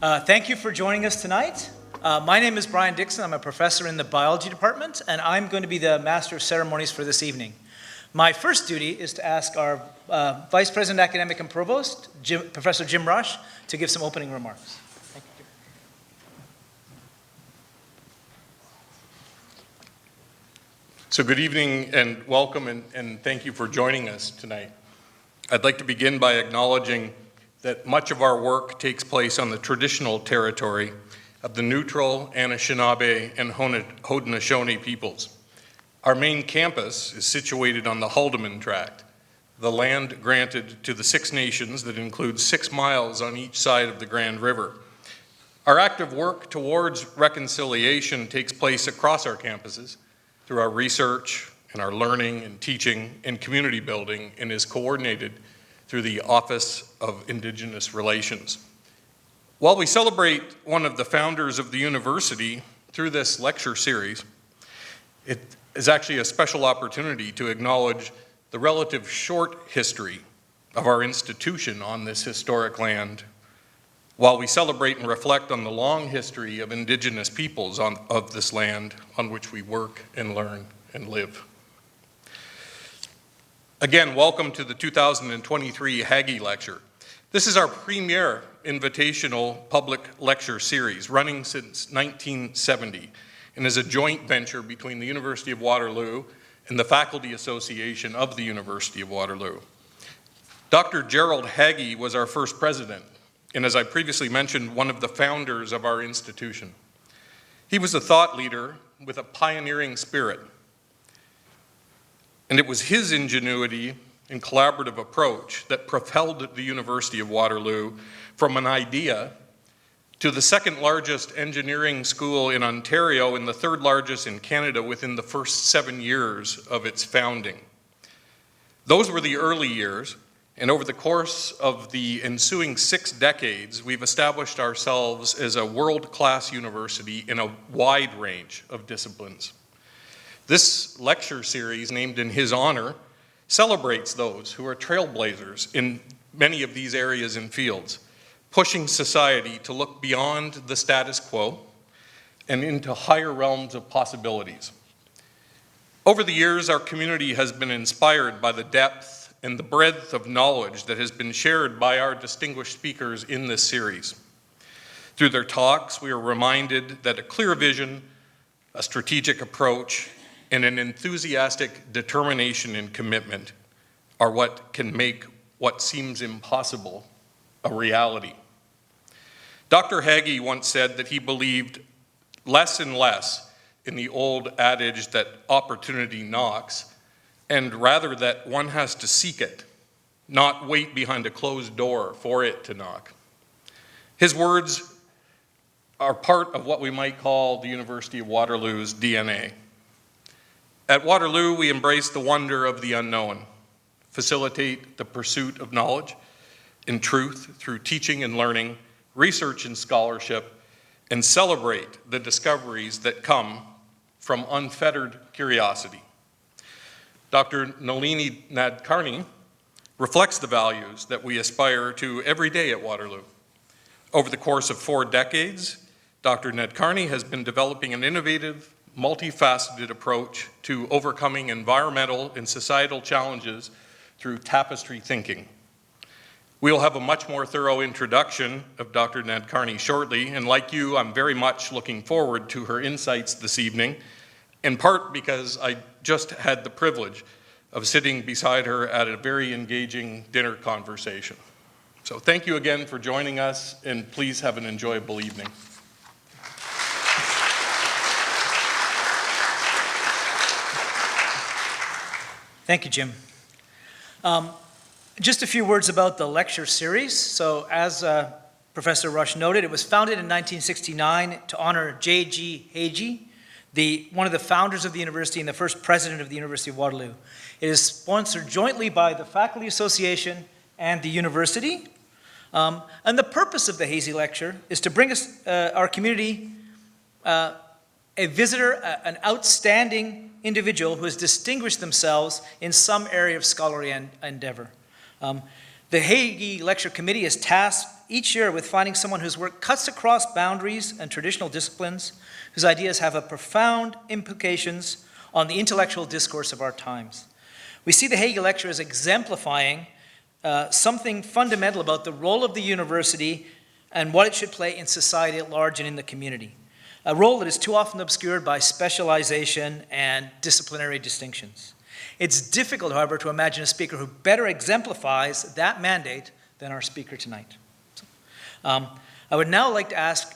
Thank you for joining us tonight. My name is Brian Dixon. I'm a professor in the biology department, and I'm going to be the master of ceremonies for this evening. My first duty is to ask our Vice President Academic and Provost, Professor Jim Rush, to give some opening remarks. Thank you, Jim. So good evening and welcome, and thank you for joining us tonight. I'd like to begin by acknowledging that much of our work takes place on the traditional territory of the neutral Anishinaabe and Haudenosaunee peoples. Our main campus is situated on the Haldimand Tract, the land granted to the Six Nations that includes 6 miles on each side of the Grand River. Our active work towards reconciliation takes place across our campuses through our research and our learning and teaching and community building, and is coordinated through the Office of Indigenous Relations. While we celebrate one of the founders of the university through this lecture series, it is actually a special opportunity to acknowledge the relative short history of our institution on this historic land, while we celebrate and reflect on the long history of Indigenous peoples of this land on which we work and learn and live. Again, welcome to the 2023 Hagey Lecture. This is our premier invitational public lecture series, running since 1970, and is a joint venture between the University of Waterloo and the Faculty Association of the University of Waterloo. Dr. Gerald Hagey was our first president, and as I previously mentioned, one of the founders of our institution. He was a thought leader with a pioneering spirit, and it was his ingenuity and collaborative approach that propelled the University of Waterloo from an idea to the second largest engineering school in Ontario and the third largest in Canada within the first 7 years of its founding. Those were the early years, and over the course of the ensuing 6 decades, we've established ourselves as a world-class university in a wide range of disciplines. This lecture series, named in his honor, celebrates those who are trailblazers in many of these areas and fields, pushing society to look beyond the status quo and into higher realms of possibilities. Over the years, our community has been inspired by the depth and the breadth of knowledge that has been shared by our distinguished speakers in this series. Through their talks, we are reminded that a clear vision, a strategic approach, and an enthusiastic determination and commitment are what can make what seems impossible a reality. Dr. Hagey once said that he believed less and less in the old adage that opportunity knocks, and rather that one has to seek it, not wait behind a closed door for it to knock. His words are part of what we might call the University of Waterloo's DNA. At Waterloo, we embrace the wonder of the unknown, facilitate the pursuit of knowledge and truth through teaching and learning, research and scholarship, and celebrate the discoveries that come from unfettered curiosity. Dr. Nalini Nadkarni reflects the values that we aspire to every day at Waterloo. Over the course of 4 decades, Dr. Nadkarni has been developing an innovative, multifaceted approach to overcoming environmental and societal challenges through Tapestry thinking. We'll have a much more thorough introduction of Dr. Nadkarni shortly, and like you, I'm very much looking forward to her insights this evening, in part because I just had the privilege of sitting beside her at a very engaging dinner conversation. So thank you again for joining us, and please have an enjoyable evening. Thank you, Jim. Just a few words about the lecture series. So as Professor Rush noted, it was founded in 1969 to honor J.G. Hagey, one of the founders of the university and the first president of the University of Waterloo. It is sponsored jointly by the Faculty Association and the university. And the purpose of the Hagey Lecture is to bring us, our community, a visitor, an outstanding individual who has distinguished themselves in some area of scholarly endeavor. The Hagey Lecture Committee is tasked each year with finding someone whose work cuts across boundaries and traditional disciplines, whose ideas have a profound implications on the intellectual discourse of our times. We see the Hagey Lecture as exemplifying something fundamental about the role of the university and what it should play in society at large and in the community. A role that is too often obscured by specialization and disciplinary distinctions. It's difficult, however, to imagine a speaker who better exemplifies that mandate than our speaker tonight. I would now like to ask,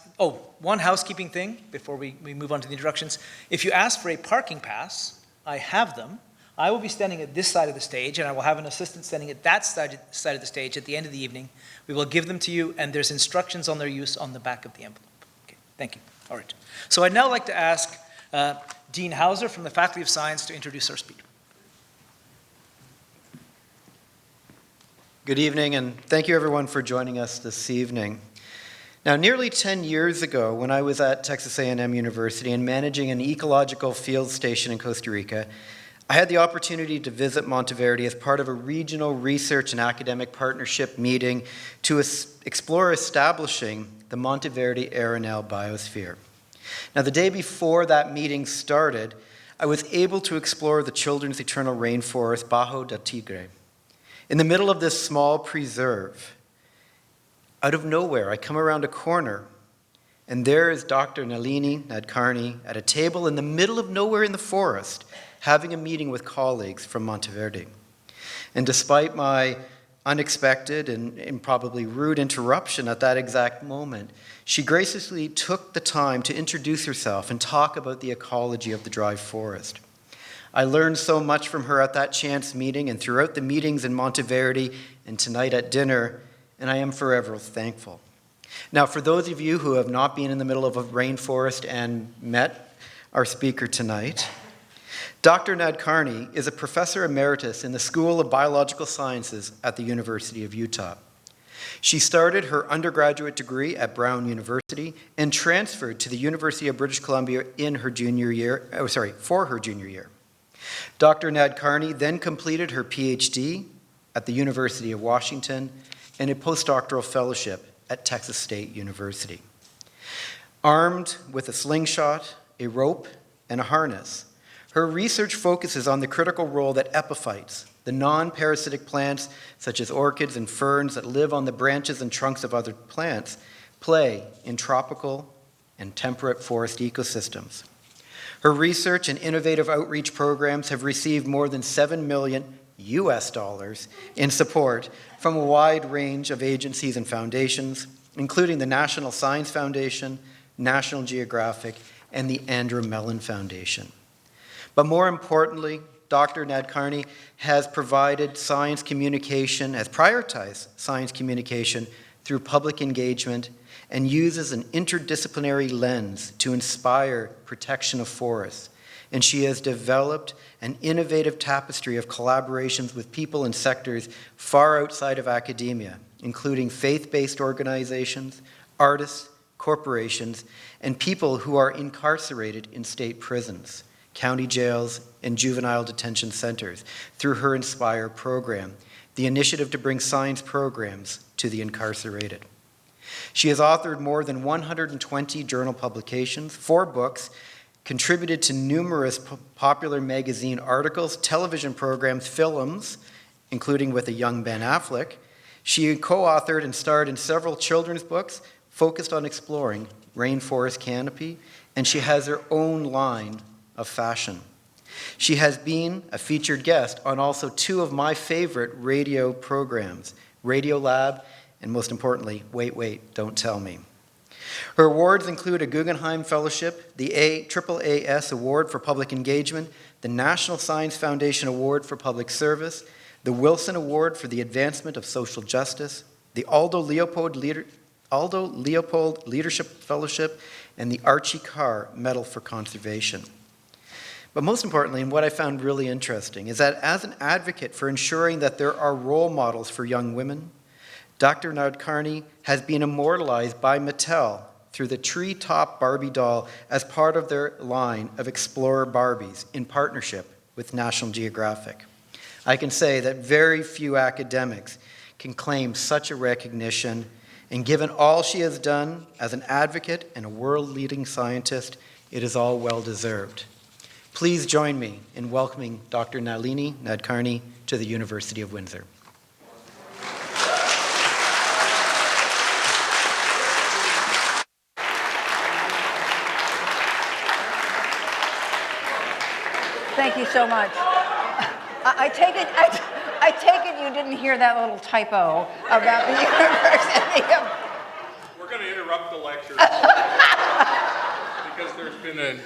one housekeeping thing before we move on to the introductions. If you ask for a parking pass, I have them. I will be standing at this side of the stage, and I will have an assistant standing at that side of the stage at the end of the evening. We will give them to you, and there's instructions on their use on the back of the envelope. Okay, thank you. All right. So I'd now like to ask Dean Hauser from the Faculty of Science to introduce our speaker. Good evening, and thank you everyone for joining us this evening. Now, nearly 10 years ago, when I was at Texas A&M University and managing an ecological field station in Costa Rica, I had the opportunity to visit Monteverde as part of a regional research and academic partnership meeting to explore establishing the Monteverde Arenal biosphere. Now, the day before that meeting started, I was able to explore the children's eternal rainforest, Bajo del Tigre. In the middle of this small preserve, out of nowhere, I come around a corner, and there is Dr. Nalini Nadkarni at a table in the middle of nowhere in the forest, having a meeting with colleagues from Monteverde. And despite my unexpected and probably rude interruption at that exact moment, she graciously took the time to introduce herself and talk about the ecology of the dry forest. I learned so much from her at that chance meeting and throughout the meetings in Monteverde and tonight at dinner, and I am forever thankful. Now, for those of you who have not been in the middle of a rainforest and met our speaker tonight, Dr. Nadkarni is a professor emeritus in the School of Biological Sciences at the University of Utah. She started her undergraduate degree at Brown University and transferred to the University of British Columbia for her junior year. Dr. Nadkarni then completed her PhD at the University of Washington and a postdoctoral fellowship at Texas State University. Armed with a slingshot, a rope, and a harness, her research focuses on the critical role that epiphytes, the non-parasitic plants such as orchids and ferns that live on the branches and trunks of other plants, play in tropical and temperate forest ecosystems. Her research and innovative outreach programs have received more than $7 million in support from a wide range of agencies and foundations, including the National Science Foundation, National Geographic, and the Andrew Mellon Foundation. But more importantly, Dr. Nadkarni has provided science communication, has prioritized science communication through public engagement and uses an interdisciplinary lens to inspire protection of forests. And she has developed an innovative tapestry of collaborations with people in sectors far outside of academia, including faith-based organizations, artists, corporations, and people who are incarcerated in state prisons, county jails, and juvenile detention centers through her Inspire program, the initiative to bring science programs to the incarcerated. She has authored more than 120 journal publications, 4 books, contributed to numerous popular magazine articles, television programs, films, including with a young Ben Affleck. She co-authored and starred in several children's books focused on exploring rainforest canopy, and she has her own line of fashion. She has been a featured guest on also 2 of my favorite radio programs, Radio Lab, and most importantly, Wait, Don't Tell Me. Her awards include a Guggenheim Fellowship, the AAAS Award for Public Engagement, the National Science Foundation Award for Public Service, the Wilson Award for the Advancement of Social Justice, the Aldo Leopold Leadership Fellowship, and the Archie Carr Medal for Conservation. But most importantly, and what I found really interesting, is that as an advocate for ensuring that there are role models for young women, Dr. Nadkarni has been immortalized by Mattel through the Treetop Barbie doll as part of their line of Explorer Barbies in partnership with National Geographic. I can say that very few academics can claim such a recognition, and given all she has done as an advocate and a world-leading scientist, it is all well-deserved. Please join me in welcoming Dr. Nalini Nadkarni to the University of Windsor. Thank you so much. I take it you didn't hear that little typo about the University of... We're going to interrupt the lecture because there's been an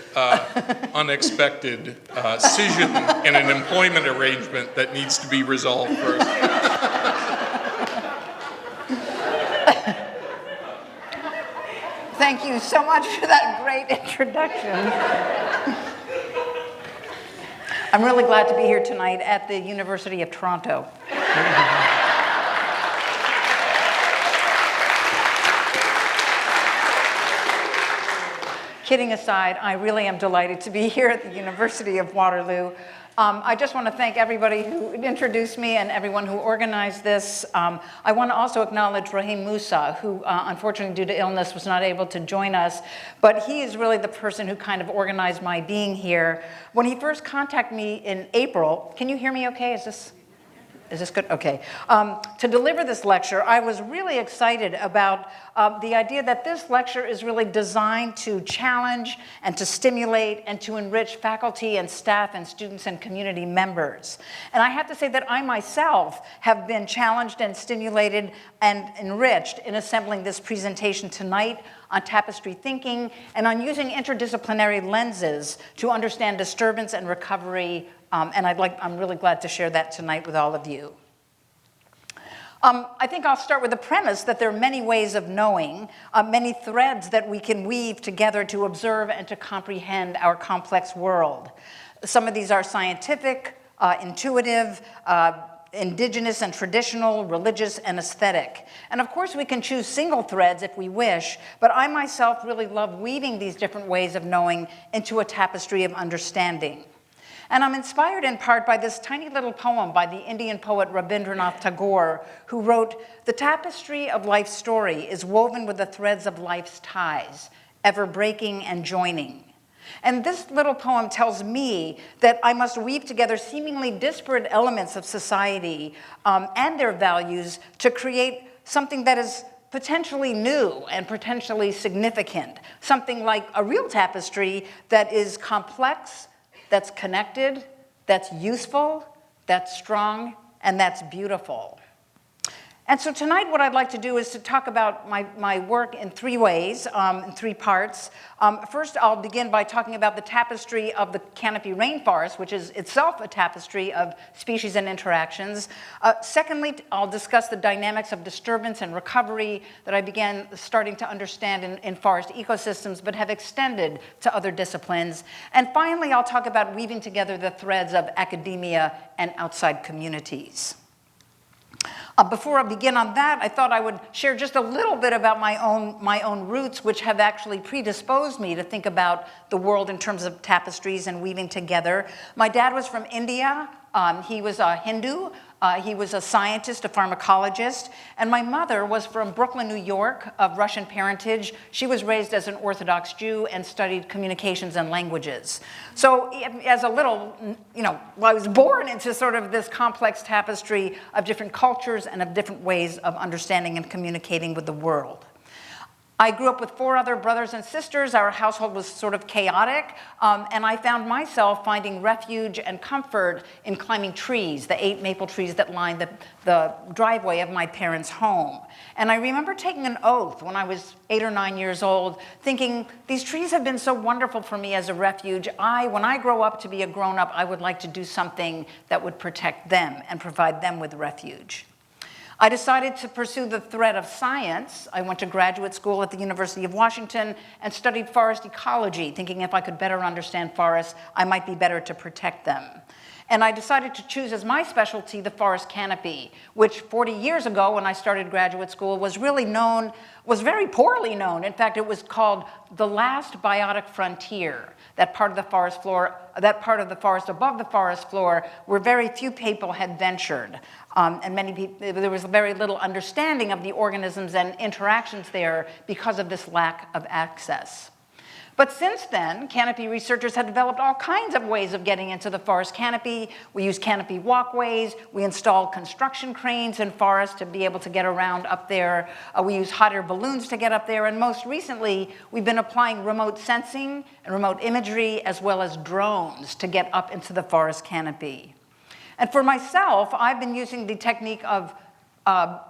unexpected scission in an employment arrangement that needs to be resolved first. Thank you so much for that great introduction. I'm really glad to be here tonight at the University of Toronto. Kidding aside, I really am delighted to be here at the University of Waterloo. I just want to thank everybody who introduced me and everyone who organized this. I want to also acknowledge Rahim Musa, who unfortunately due to illness was not able to join us, but he is really the person who kind of organized my being here. When he first contacted me in April, can you hear me okay? Is this good? Okay. To deliver this lecture, I was really excited about the idea that this lecture is really designed to challenge and to stimulate and to enrich faculty and staff and students and community members. And I have to say that I myself have been challenged and stimulated and enriched in assembling this presentation tonight on tapestry thinking and on using interdisciplinary lenses to understand disturbance and recovery. I'm really glad to share that tonight with all of you. I think I'll start with the premise that there are many ways of knowing, many threads that we can weave together to observe and to comprehend our complex world. Some of these are scientific, intuitive, indigenous and traditional, religious and aesthetic. And of course we can choose single threads if we wish, but I myself really love weaving these different ways of knowing into a tapestry of understanding. And I'm inspired in part by this tiny little poem by the Indian poet Rabindranath Tagore, who wrote, "The tapestry of life's story is woven with the threads of life's ties, ever breaking and joining." And this little poem tells me that I must weave together seemingly disparate elements of society and their values to create something that is potentially new and potentially significant, something like a real tapestry that is complex, that's connected, that's useful, that's strong, and that's beautiful. And so tonight what I'd like to do is to talk about my work in three ways, in three parts. First, I'll begin by talking about the tapestry of the canopy rainforest, which is itself a tapestry of species and interactions. Secondly, I'll discuss the dynamics of disturbance and recovery that I began starting to understand in forest ecosystems, but have extended to other disciplines. And finally, I'll talk about weaving together the threads of academia and outside communities. Before I begin on that, I thought I would share just a little bit about my own roots, which have actually predisposed me to think about the world in terms of tapestries and weaving together. My dad was from India. He was a Hindu. He was a scientist, a pharmacologist. And my mother was from Brooklyn, New York, of Russian parentage. She was raised as an Orthodox Jew and studied communications and languages. So as a little, I was born into sort of this complex tapestry of different cultures and of different ways of understanding and communicating with the world. I grew up with 4 other brothers and sisters. Our household was sort of chaotic, and I found myself finding refuge and comfort in climbing trees, the 8 maple trees that lined the driveway of my parents' home. And I remember taking an oath when I was 8 or 9 years old, thinking, these trees have been so wonderful for me as a refuge. When I grow up to be a grown-up, I would like to do something that would protect them and provide them with refuge. I decided to pursue the thread of science. I went to graduate school at the University of Washington and studied forest ecology, thinking if I could better understand forests, I might be better to protect them. And I decided to choose as my specialty the forest canopy, which 40 years ago when I started graduate school was really known, was very poorly known. In fact, it was called the last biotic frontier, that part of the forest floor, that part of the forest above the forest floor where very few people had ventured. And many people, there was very little understanding of the organisms and interactions there because of this lack of access. But since then, canopy researchers have developed all kinds of ways of getting into the forest canopy. We use canopy walkways. We install construction cranes in forests to be able to get around up there. We use hot air balloons to get up there. And most recently, we've been applying remote sensing and remote imagery as well as drones to get up into the forest canopy. And for myself, I've been using the technique of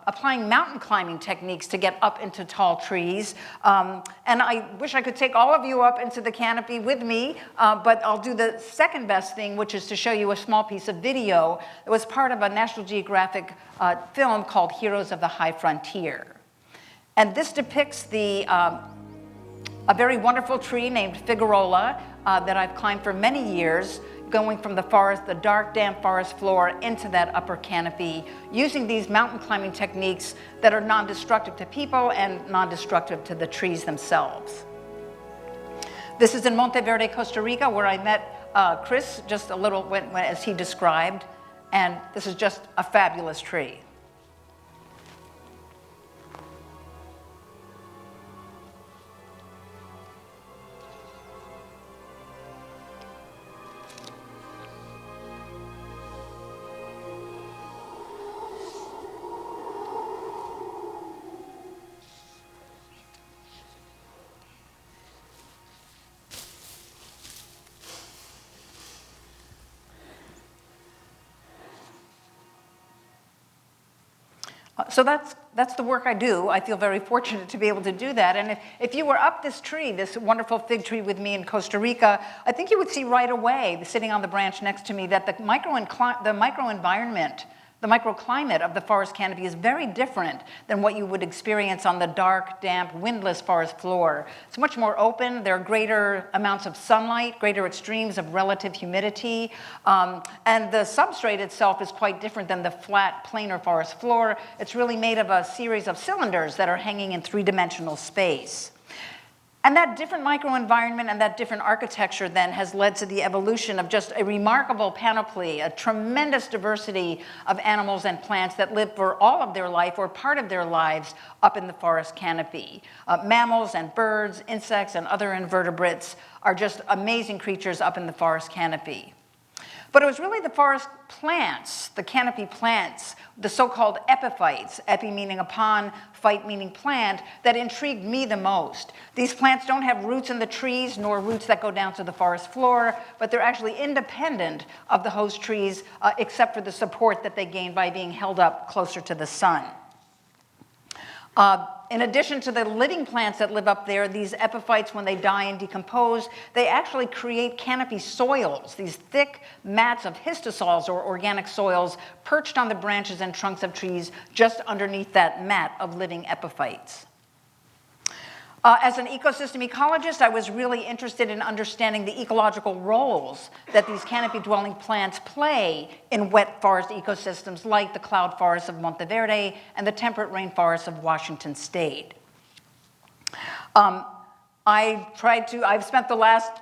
applying mountain climbing techniques to get up into tall trees. And I wish I could take all of you up into the canopy with me, but I'll do the second best thing, which is to show you a small piece of video that was part of a National Geographic film called Heroes of the High Frontier. And this depicts a very wonderful tree named Figueroa that I've climbed for many years, going from the forest, the dark, damp forest floor into that upper canopy, using these mountain climbing techniques that are non-destructive to people and non-destructive to the trees themselves. This is in Monteverde, Costa Rica, where I met Chris just a little as he described, and this is just a fabulous tree. So that's the work I do. I feel very fortunate to be able to do that. And if you were up this tree, this wonderful fig tree with me in Costa Rica, I think you would see right away, sitting on the branch next to me, that the microenvironment, the microclimate of the forest canopy is very different than what you would experience on the dark, damp, windless forest floor. It's much more open. There are greater amounts of sunlight, greater extremes of relative humidity, and the substrate itself is quite different than the flat, planar forest floor. It's really made of a series of cylinders that are hanging in three-dimensional space. And that different microenvironment and that different architecture then has led to the evolution of just a remarkable panoply, a tremendous diversity of animals and plants that live for all of their life or part of their lives up in the forest canopy. Mammals and birds, insects, and other invertebrates are just amazing creatures up in the forest canopy. But it was really the forest plants, the canopy plants, the so-called epiphytes, epi meaning upon, phyte meaning plant, that intrigued me the most. These plants don't have roots in the trees, nor roots that go down to the forest floor, but they're actually independent of the host trees, except for the support that they gain by being held up closer to the sun. In addition to the living plants that live up there, these epiphytes, when they die and decompose, they actually create canopy soils, these thick mats of histosols or organic soils perched on the branches and trunks of trees just underneath that mat of living epiphytes. As an ecosystem ecologist, I was really interested in understanding the ecological roles that these canopy-dwelling plants play in wet forest ecosystems like the cloud forests of Monteverde and the temperate rainforests of Washington State. I've spent the last,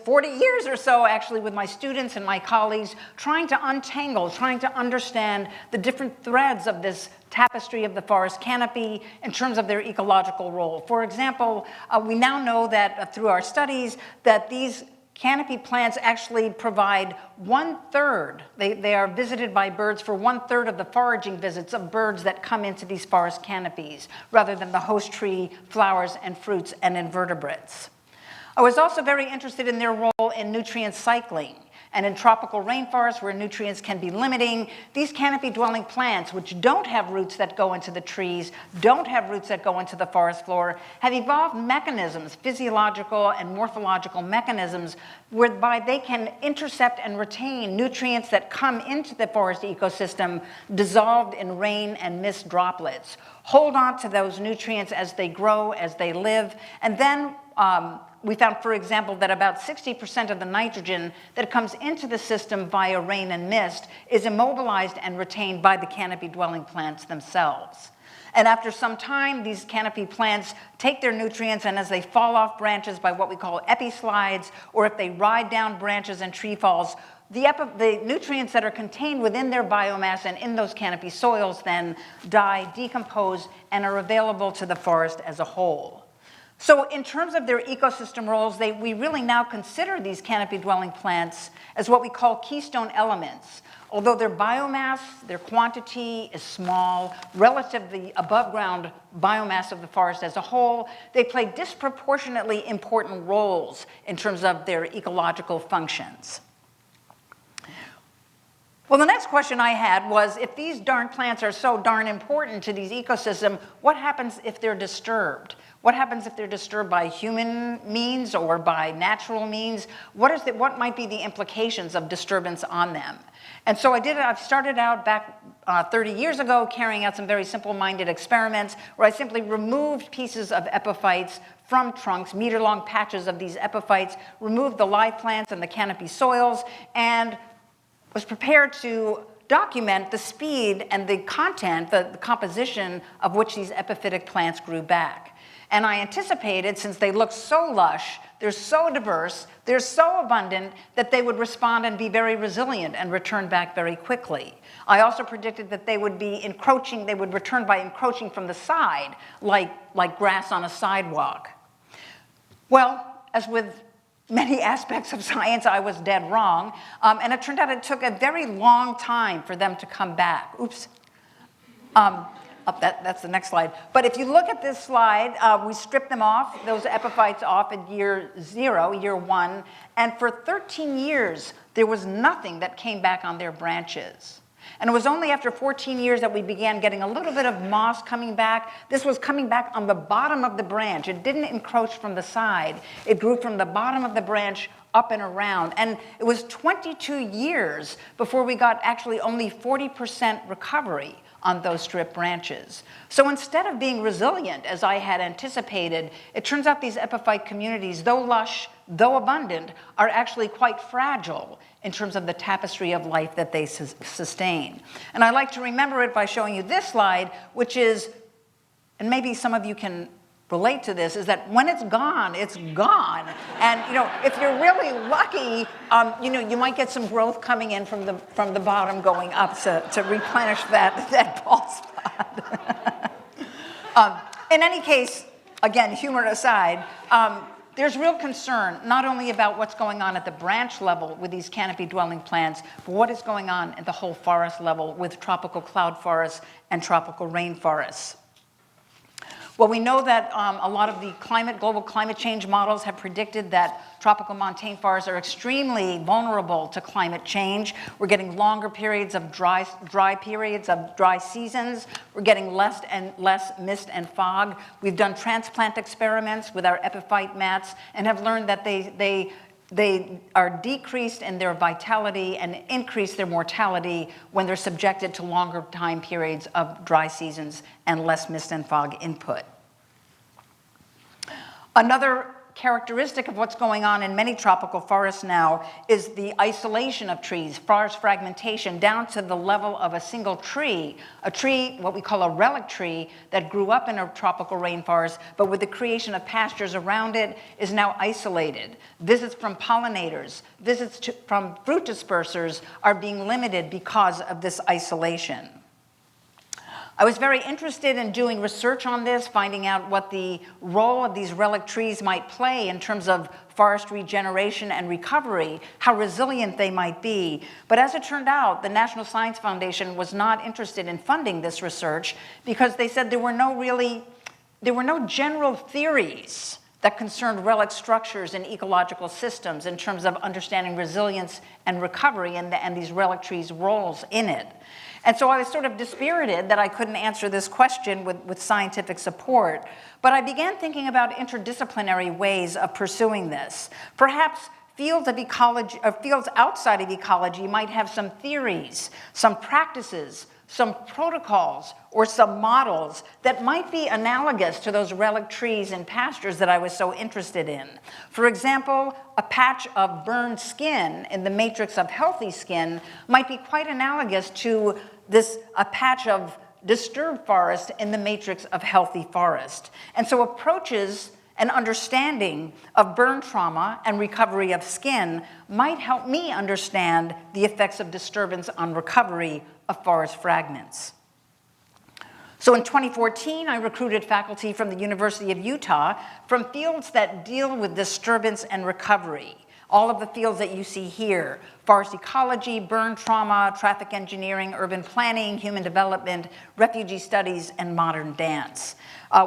40 years or so actually with my students and my colleagues trying to untangle, trying to understand the different threads of this tapestry of the forest canopy in terms of their ecological role. For example, we now know that through our studies that these canopy plants actually provide 1/3. They are visited by birds for 1/3 of the foraging visits of birds that come into these forest canopies, rather than the host tree, flowers and fruits and invertebrates. I was also very interested in their role in nutrient cycling. And in tropical rainforests where nutrients can be limiting, these canopy-dwelling plants, which don't have roots that go into the trees, don't have roots that go into the forest floor, have evolved mechanisms, physiological and morphological mechanisms, whereby they can intercept and retain nutrients that come into the forest ecosystem dissolved in rain and mist droplets, hold on to those nutrients as they grow, as they live, and then we found, for example, that about 60% of the nitrogen that comes into the system via rain and mist is immobilized and retained by the canopy-dwelling plants themselves. And after some time, these canopy plants take their nutrients, and as they fall off branches by what we call epislides, or if they ride down branches and tree falls, the nutrients that are contained within their biomass and in those canopy soils then die, decompose, and are available to the forest as a whole. So in terms of their ecosystem roles, we really now consider these canopy-dwelling plants as what we call keystone elements. Although their biomass, their quantity is small relative to the above-ground biomass of the forest as a whole, they play disproportionately important roles in terms of their ecological functions. Well, the next question I had was, if these darn plants are so darn important to these ecosystems, what happens if they're disturbed? What happens if they're disturbed by human means or by natural means? What might be the implications of disturbance on them? And so I've started out back 30 years ago carrying out some very simple-minded experiments where I simply removed pieces of epiphytes from trunks, meter-long patches of these epiphytes, removed the live plants and the canopy soils, and was prepared to document the speed and the content, the composition of which these epiphytic plants grew back. And I anticipated, since they look so lush, they're so diverse, they're so abundant, that they would respond and be very resilient and return back very quickly. I also predicted that they would be encroaching, they would return by encroaching from the side, like grass on a sidewalk. Well, as with many aspects of science, I was dead wrong. And it turned out it took a very long time for them to come back. Oops. That's the next slide. But if you look at this slide, we stripped them off, those epiphytes off at year 0, year 1. And for 13 years, there was nothing that came back on their branches. And it was only after 14 years that we began getting a little bit of moss coming back. This was coming back on the bottom of the branch. It didn't encroach from the side. It grew from the bottom of the branch up and around. And it was 22 years before we got actually only 40% recovery on those stripped branches. So instead of being resilient, as I had anticipated, it turns out these epiphyte communities, though lush, though abundant, are actually quite fragile in terms of the tapestry of life that they sustain. And I like to remember it by showing you this slide, which is, and maybe some of you can relate to this, is that when it's gone, it's gone. And if you're really lucky, you might get some growth coming in from the bottom going up to replenish that bald spot. In any case, again, humor aside, there's real concern not only about what's going on at the branch level with these canopy-dwelling plants, but what is going on at the whole forest level with tropical cloud forests and tropical rainforests. Well, we know that a lot of the global climate change models have predicted that tropical montane forests are extremely vulnerable to climate change. We're getting longer periods of dry periods of dry seasons. We're getting less and less mist and fog. We've done transplant experiments with our epiphyte mats and have learned that they are decreased in their vitality and increase their mortality when they're subjected to longer time periods of dry seasons and less mist and fog input. Another characteristic of what's going on in many tropical forests now is the isolation of trees, forest fragmentation down to the level of a single tree, what we call a relic tree that grew up in a tropical rainforest, but with the creation of pastures around it is now isolated. Visits from pollinators, from fruit dispersers are being limited because of this isolation. I was very interested in doing research on this, finding out what the role of these relic trees might play in terms of forest regeneration and recovery, how resilient they might be. But as it turned out, the National Science Foundation was not interested in funding this research because they said there were no general theories that concerned relic structures and ecological systems in terms of understanding resilience and recovery and these relic trees' roles in it. And so I was sort of dispirited that I couldn't answer this question with scientific support. But I began thinking about interdisciplinary ways of pursuing this. Perhaps fields of ecology, or fields outside of ecology might have some theories, some practices, some protocols or some models that might be analogous to those relic trees and pastures that I was so interested in. For example, a patch of burned skin in the matrix of healthy skin might be quite analogous to a patch of disturbed forest in the matrix of healthy forest. And so approaches and understanding of burn trauma and recovery of skin might help me understand the effects of disturbance on recovery of forest fragments. So in 2014, I recruited faculty from the University of Utah from fields that deal with disturbance and recovery. All of the fields that you see here: forest ecology, burn trauma, traffic engineering, urban planning, human development, refugee studies, and modern dance.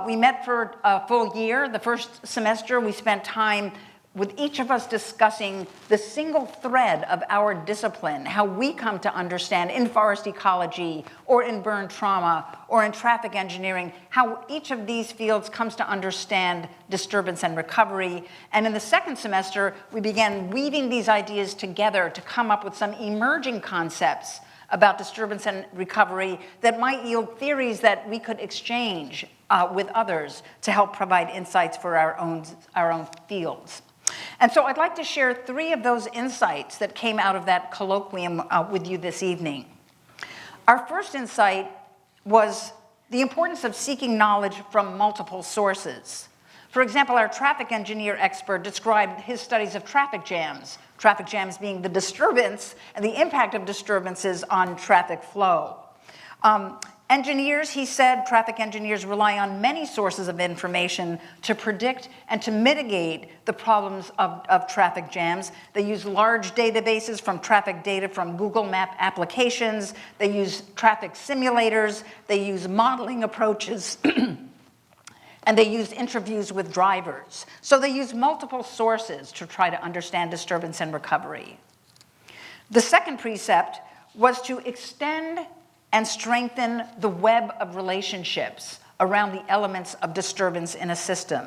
We met for a full year. The first semester, we spent time with each of us discussing the single thread of our discipline, how we come to understand in forest ecology or in burn trauma or in traffic engineering, how each of these fields comes to understand disturbance and recovery. And in the second semester, we began weaving these ideas together to come up with some emerging concepts about disturbance and recovery that might yield theories that we could exchange with others to help provide insights for our own fields. And so I'd like to share 3 of those insights that came out of that colloquium with you this evening. Our first insight was the importance of seeking knowledge from multiple sources. For example, our traffic engineer expert described his studies of traffic jams being the disturbance and the impact of disturbances on traffic flow. Engineers, he said, traffic engineers rely on many sources of information to predict and to mitigate the problems of traffic jams. They use large databases from traffic data from Google Map applications. They use traffic simulators. They use modeling approaches. And they use interviews with drivers. So they use multiple sources to try to understand disturbance and recovery. The second precept was to extend and strengthen the web of relationships around the elements of disturbance in a system.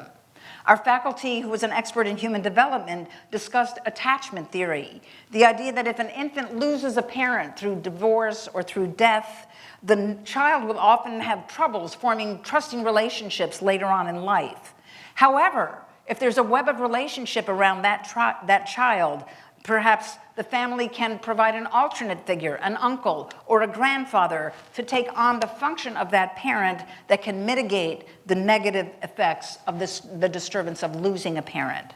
Our faculty, who was an expert in human development, discussed attachment theory, the idea that if an infant loses a parent through divorce or through death, the child will often have troubles forming trusting relationships later on in life. However, if there's a web of relationship around that child, perhaps the family can provide an alternate figure, an uncle or a grandfather, to take on the function of that parent that can mitigate the negative effects of the disturbance of losing a parent.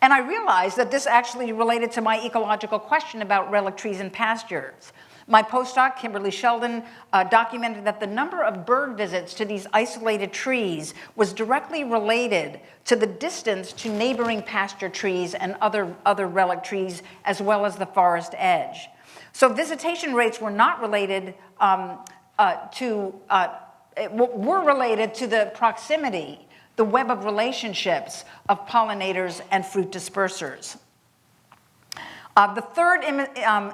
And I realized that this actually related to my ecological question about relic trees and pastures. My postdoc, Kimberly Sheldon, documented that the number of bird visits to these isolated trees was directly related to the distance to neighboring pasture trees and other relic trees, as well as the forest edge. So visitation rates were not related were related to the proximity, the web of relationships of pollinators and fruit dispersers. The third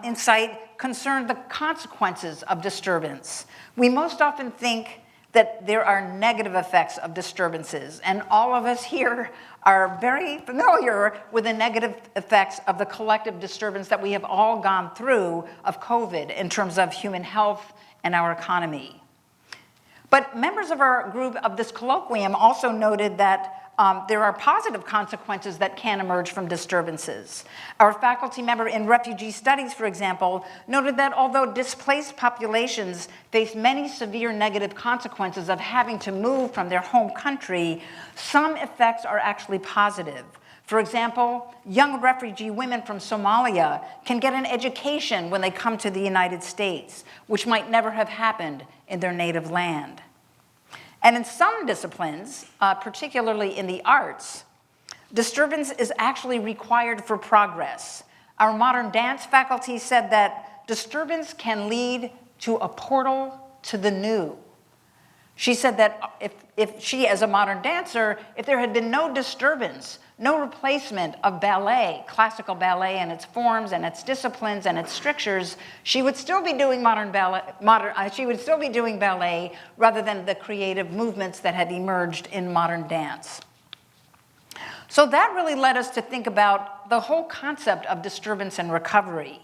insight concerned the consequences of disturbance. We most often think that there are negative effects of disturbances, and all of us here are very familiar with the negative effects of the collective disturbance that we have all gone through of COVID in terms of human health and our economy. But members of our group of this colloquium also noted that there are positive consequences that can emerge from disturbances. Our faculty member in refugee studies, for example, noted that although displaced populations face many severe negative consequences of having to move from their home country, some effects are actually positive. For example, young refugee women from Somalia can get an education when they come to the United States, which might never have happened in their native land. And in some disciplines, particularly in the arts, disturbance is actually required for progress. Our modern dance faculty said that disturbance can lead to a portal to the new. She said that if she, as a modern dancer, if there had been no disturbance, no replacement of ballet, classical ballet and its forms and its disciplines and its strictures, she would still be doing ballet rather than the creative movements that have emerged in modern dance. So that really led us to think about the whole concept of disturbance and recovery.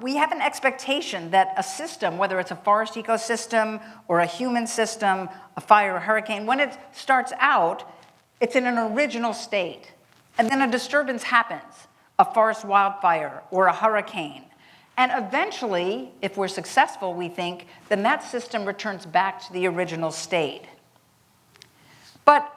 We have an expectation that a system, whether it's a forest ecosystem or a human system, a fire or hurricane, when it starts out, it's in an original state. And then a disturbance happens, a forest wildfire or a hurricane. And eventually, if we're successful, we think, then that system returns back to the original state. But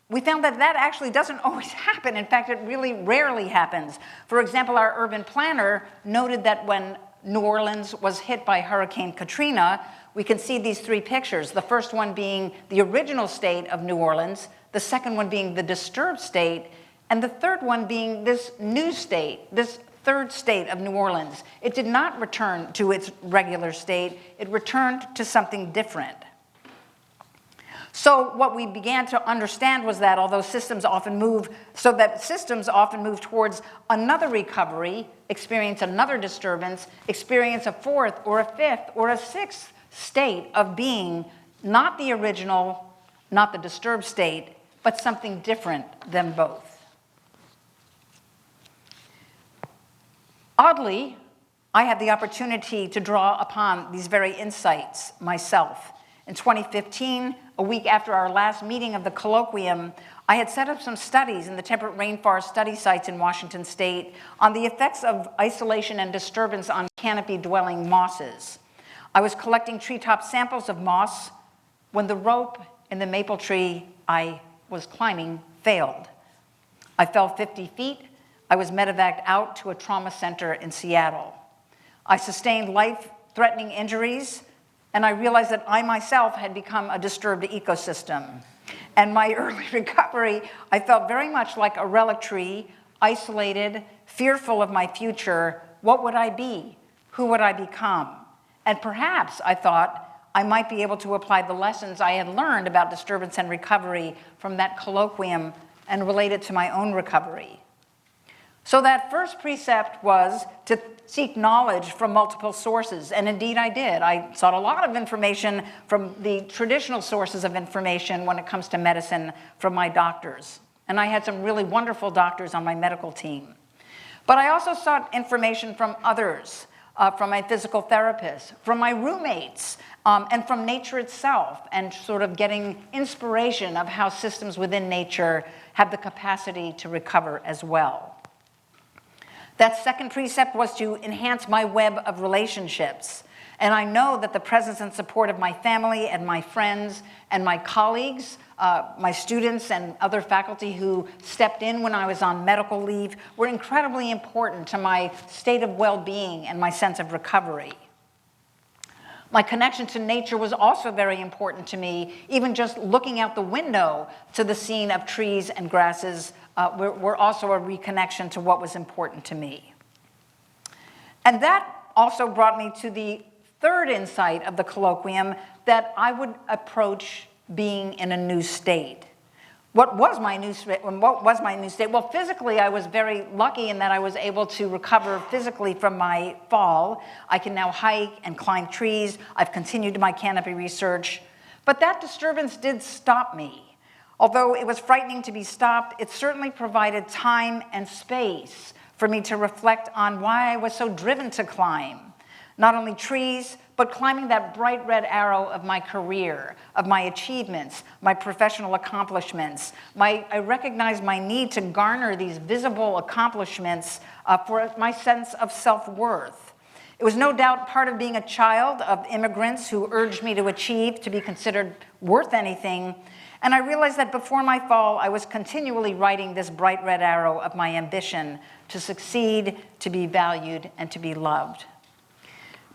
we found that that actually doesn't always happen. In fact, it really rarely happens. For example, our urban planner noted that when New Orleans was hit by Hurricane Katrina, we can see these three pictures, the first one being the original state of New Orleans, the second one being the disturbed state, and the third one being this new state, this third state of New Orleans. It did not return to its regular state, it returned to something different. So what we began to understand was that although systems often move towards another recovery, experience another disturbance, experience a fourth or a fifth or a sixth state of being not the original, not the disturbed state, but something different than both. Oddly, I had the opportunity to draw upon these very insights myself. In 2015, a week after our last meeting of the colloquium, I had set up some studies in the temperate rainforest study sites in Washington state on the effects of isolation and disturbance on canopy-dwelling mosses. I was collecting treetop samples of moss when the rope in the maple tree I was climbing failed. I fell 50 feet. I was medevaced out to a trauma center in Seattle. I sustained life-threatening injuries, and I realized that I myself had become a disturbed ecosystem. And my early recovery, I felt very much like a relic tree, isolated, fearful of my future. What would I be? Who would I become? And perhaps, I thought, I might be able to apply the lessons I had learned about disturbance and recovery from that colloquium and relate it to my own recovery. So that first precept was to seek knowledge from multiple sources, and indeed I did. I sought a lot of information from the traditional sources of information when it comes to medicine from my doctors. And I had some really wonderful doctors on my medical team. But I also sought information from others, from my physical therapist, from my roommates, and from nature itself, and sort of getting inspiration of how systems within nature have the capacity to recover as well. That second precept was to enhance my web of relationships. And I know that the presence and support of my family and my friends and my colleagues, my students and other faculty who stepped in when I was on medical leave were incredibly important to my state of well-being and my sense of recovery. My connection to nature was also very important to me. Even just looking out the window to the scene of trees and grasses were also a reconnection to what was important to me. And that also brought me to the third insight of the colloquium, that I would approach being in a new state. What was my new state? Well, physically, I was very lucky in that I was able to recover physically from my fall. I can now hike and climb trees. I've continued my canopy research. But that disturbance did stop me. Although it was frightening to be stopped, it certainly provided time and space for me to reflect on why I was so driven to climb. Not only trees, but climbing that bright red arrow of my career, of my achievements, my professional accomplishments. I recognized my need to garner these visible accomplishments for my sense of self-worth. It was no doubt part of being a child of immigrants who urged me to achieve, to be considered worth anything. And I realized that before my fall, I was continually writing this bright red arrow of my ambition to succeed, to be valued, and to be loved.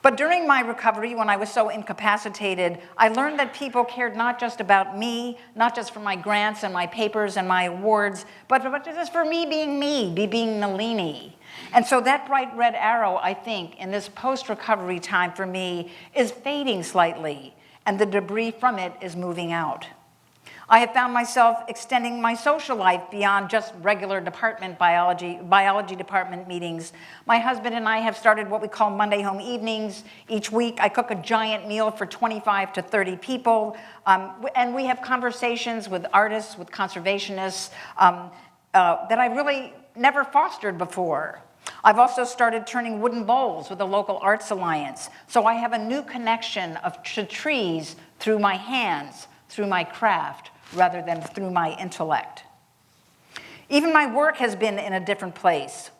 But during my recovery, when I was so incapacitated, I learned that people cared not just about me, not just for my grants and my papers and my awards, but just for me, being Nalini. And so that bright red arrow, I think, in this post-recovery time for me, is fading slightly, and the debris from it is moving out. I have found myself extending my social life beyond just regular biology department meetings. My husband and I have started what we call Monday home evenings. Each week I cook a giant meal for 25 to 30 people, and we have conversations with artists, with conservationists that I really never fostered before. I've also started turning wooden bowls with the local Arts Alliance, so I have a new connection to trees through my hands, through my craft, rather than through my intellect. Even my work has been in a different place.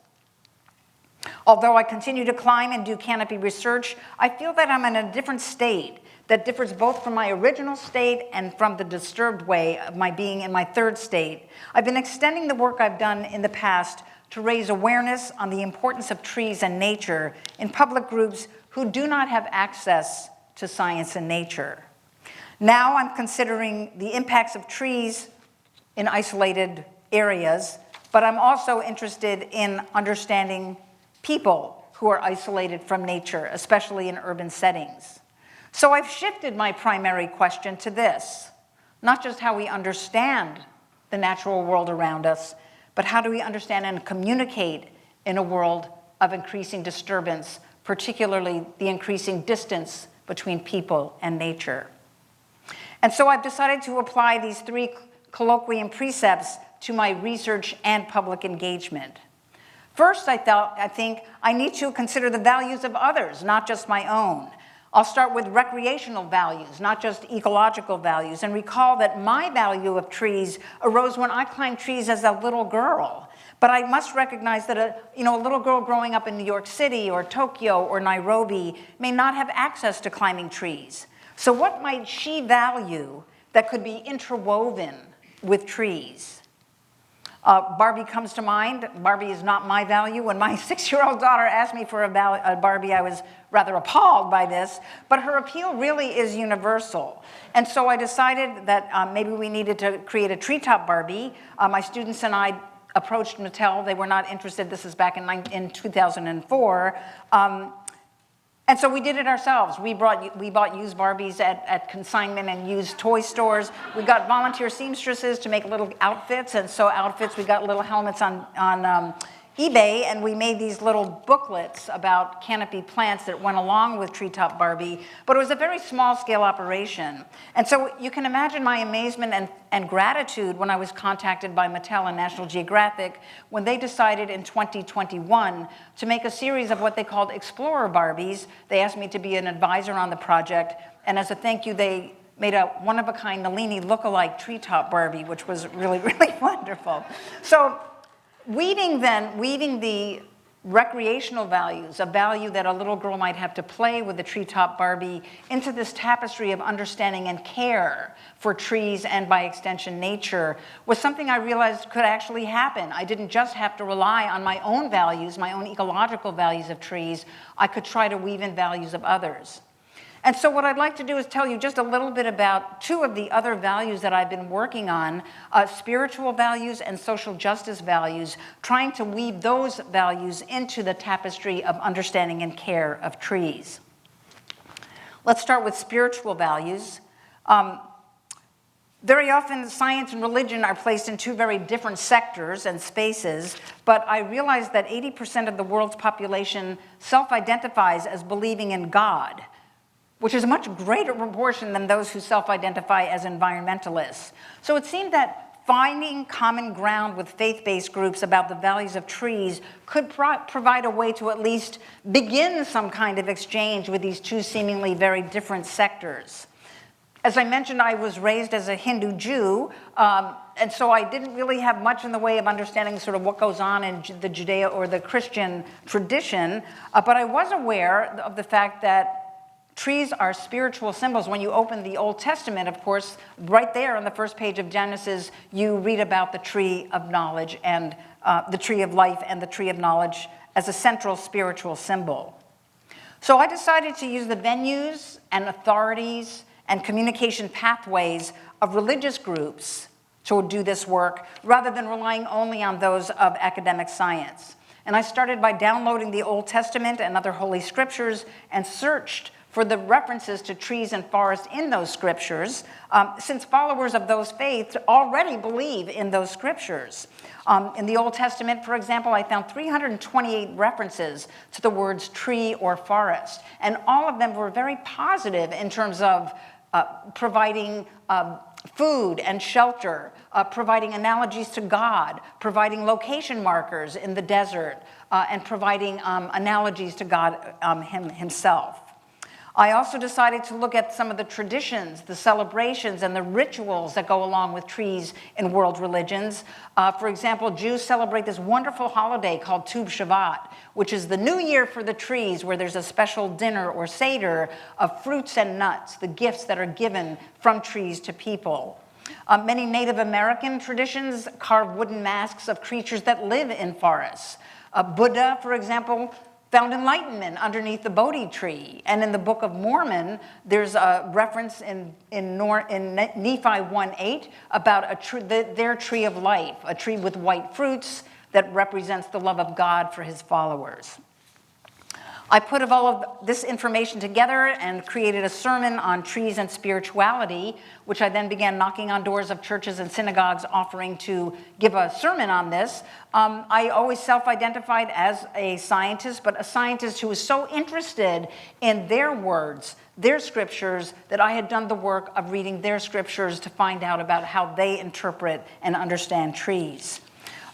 Although I continue to climb and do canopy research, I feel that I'm in a different state that differs both from my original state and from the disturbed way of my being in my third state. I've been extending the work I've done in the past to raise awareness on the importance of trees and nature in public groups who do not have access to science and nature. Now I'm considering the impacts of trees in isolated areas, but I'm also interested in understanding people who are isolated from nature, especially in urban settings. So I've shifted my primary question to this, not just how we understand the natural world around us, but how do we understand and communicate in a world of increasing disturbance, particularly the increasing distance between people and nature. And so I've decided to apply these 3 colloquium precepts to my research and public engagement. First, I think I need to consider the values of others, not just my own. I'll start with recreational values, not just ecological values, and recall that my value of trees arose when I climbed trees as a little girl. But I must recognize that a little girl growing up in New York City or Tokyo or Nairobi may not have access to climbing trees. So what might she value that could be interwoven with trees? Barbie comes to mind. Barbie is not my value. When my 6-year-old daughter asked me for a Barbie, I was rather appalled by this, but her appeal really is universal. And so I decided that maybe we needed to create a treetop Barbie. My students and I approached Mattel. They were not interested. This is back in 2004. And so we did it ourselves. We bought used Barbies at consignment and used toy stores. We got volunteer seamstresses to make little outfits, and so outfits, we got little helmets on eBay, and we made these little booklets about canopy plants that went along with Treetop Barbie, but it was a very small-scale operation. And so you can imagine my amazement and gratitude when I was contacted by Mattel and National Geographic when they decided in 2021 to make a series of what they called Explorer Barbies. They asked me to be an advisor on the project, and as a thank you, they made a one-of-a-kind Nalini look-alike Treetop Barbie, which was really, really wonderful. So weaving the recreational values, a value that a little girl might have to play with the Treetop Barbie, into this tapestry of understanding and care for trees and, by extension, nature, was something I realized could actually happen. I didn't just have to rely on my own values, my own ecological values of trees. I could try to weave in values of others. And so what I'd like to do is tell you just a little bit about 2 of the other values that I've been working on, spiritual values and social justice values, trying to weave those values into the tapestry of understanding and care of trees. Let's start with spiritual values. Very often, science and religion are placed in 2 very different sectors and spaces, but I realize that 80% of the world's population self-identifies as believing in God, which is a much greater proportion than those who self-identify as environmentalists. So it seemed that finding common ground with faith-based groups about the values of trees could provide a way to at least begin some kind of exchange with these 2 seemingly very different sectors. As I mentioned, I was raised as a Hindu Jew, and so I didn't really have much in the way of understanding sort of what goes on in the Judeo or the Christian tradition, but I was aware of the fact that trees are spiritual symbols. When you open the Old Testament, of course, right there on the first page of Genesis, you read about the tree of knowledge and the tree of life and the tree of knowledge as a central spiritual symbol. So I decided to use the venues and authorities and communication pathways of religious groups to do this work, rather than relying only on those of academic science. And I started by downloading the Old Testament and other holy scriptures and searched for the references to trees and forests in those scriptures, since followers of those faiths already believe in those scriptures. In the Old Testament, for example, I found 328 references to the words tree or forest, and all of them were very positive in terms of providing food and shelter, providing analogies to God, providing location markers in the desert, and providing analogies to God himself. I also decided to look at some of the traditions, the celebrations, and the rituals that go along with trees in world religions. For example, Jews celebrate this wonderful holiday called Tu B'Shavat, which is the new year for the trees, where there's a special dinner or seder of fruits and nuts, the gifts that are given from trees to people. Many Native American traditions carve wooden masks of creatures that live in forests. Buddha, for example, found enlightenment underneath the Bodhi tree. And in the Book of Mormon, there's a reference in Nephi 1:8 about their tree of life, a tree with white fruits that represents the love of God for his followers. I put all of this information together and created a sermon on trees and spirituality, which I then began knocking on doors of churches and synagogues offering to give a sermon on this. I always self-identified as a scientist, but a scientist who was so interested in their words, their scriptures, that I had done the work of reading their scriptures to find out about how they interpret and understand trees.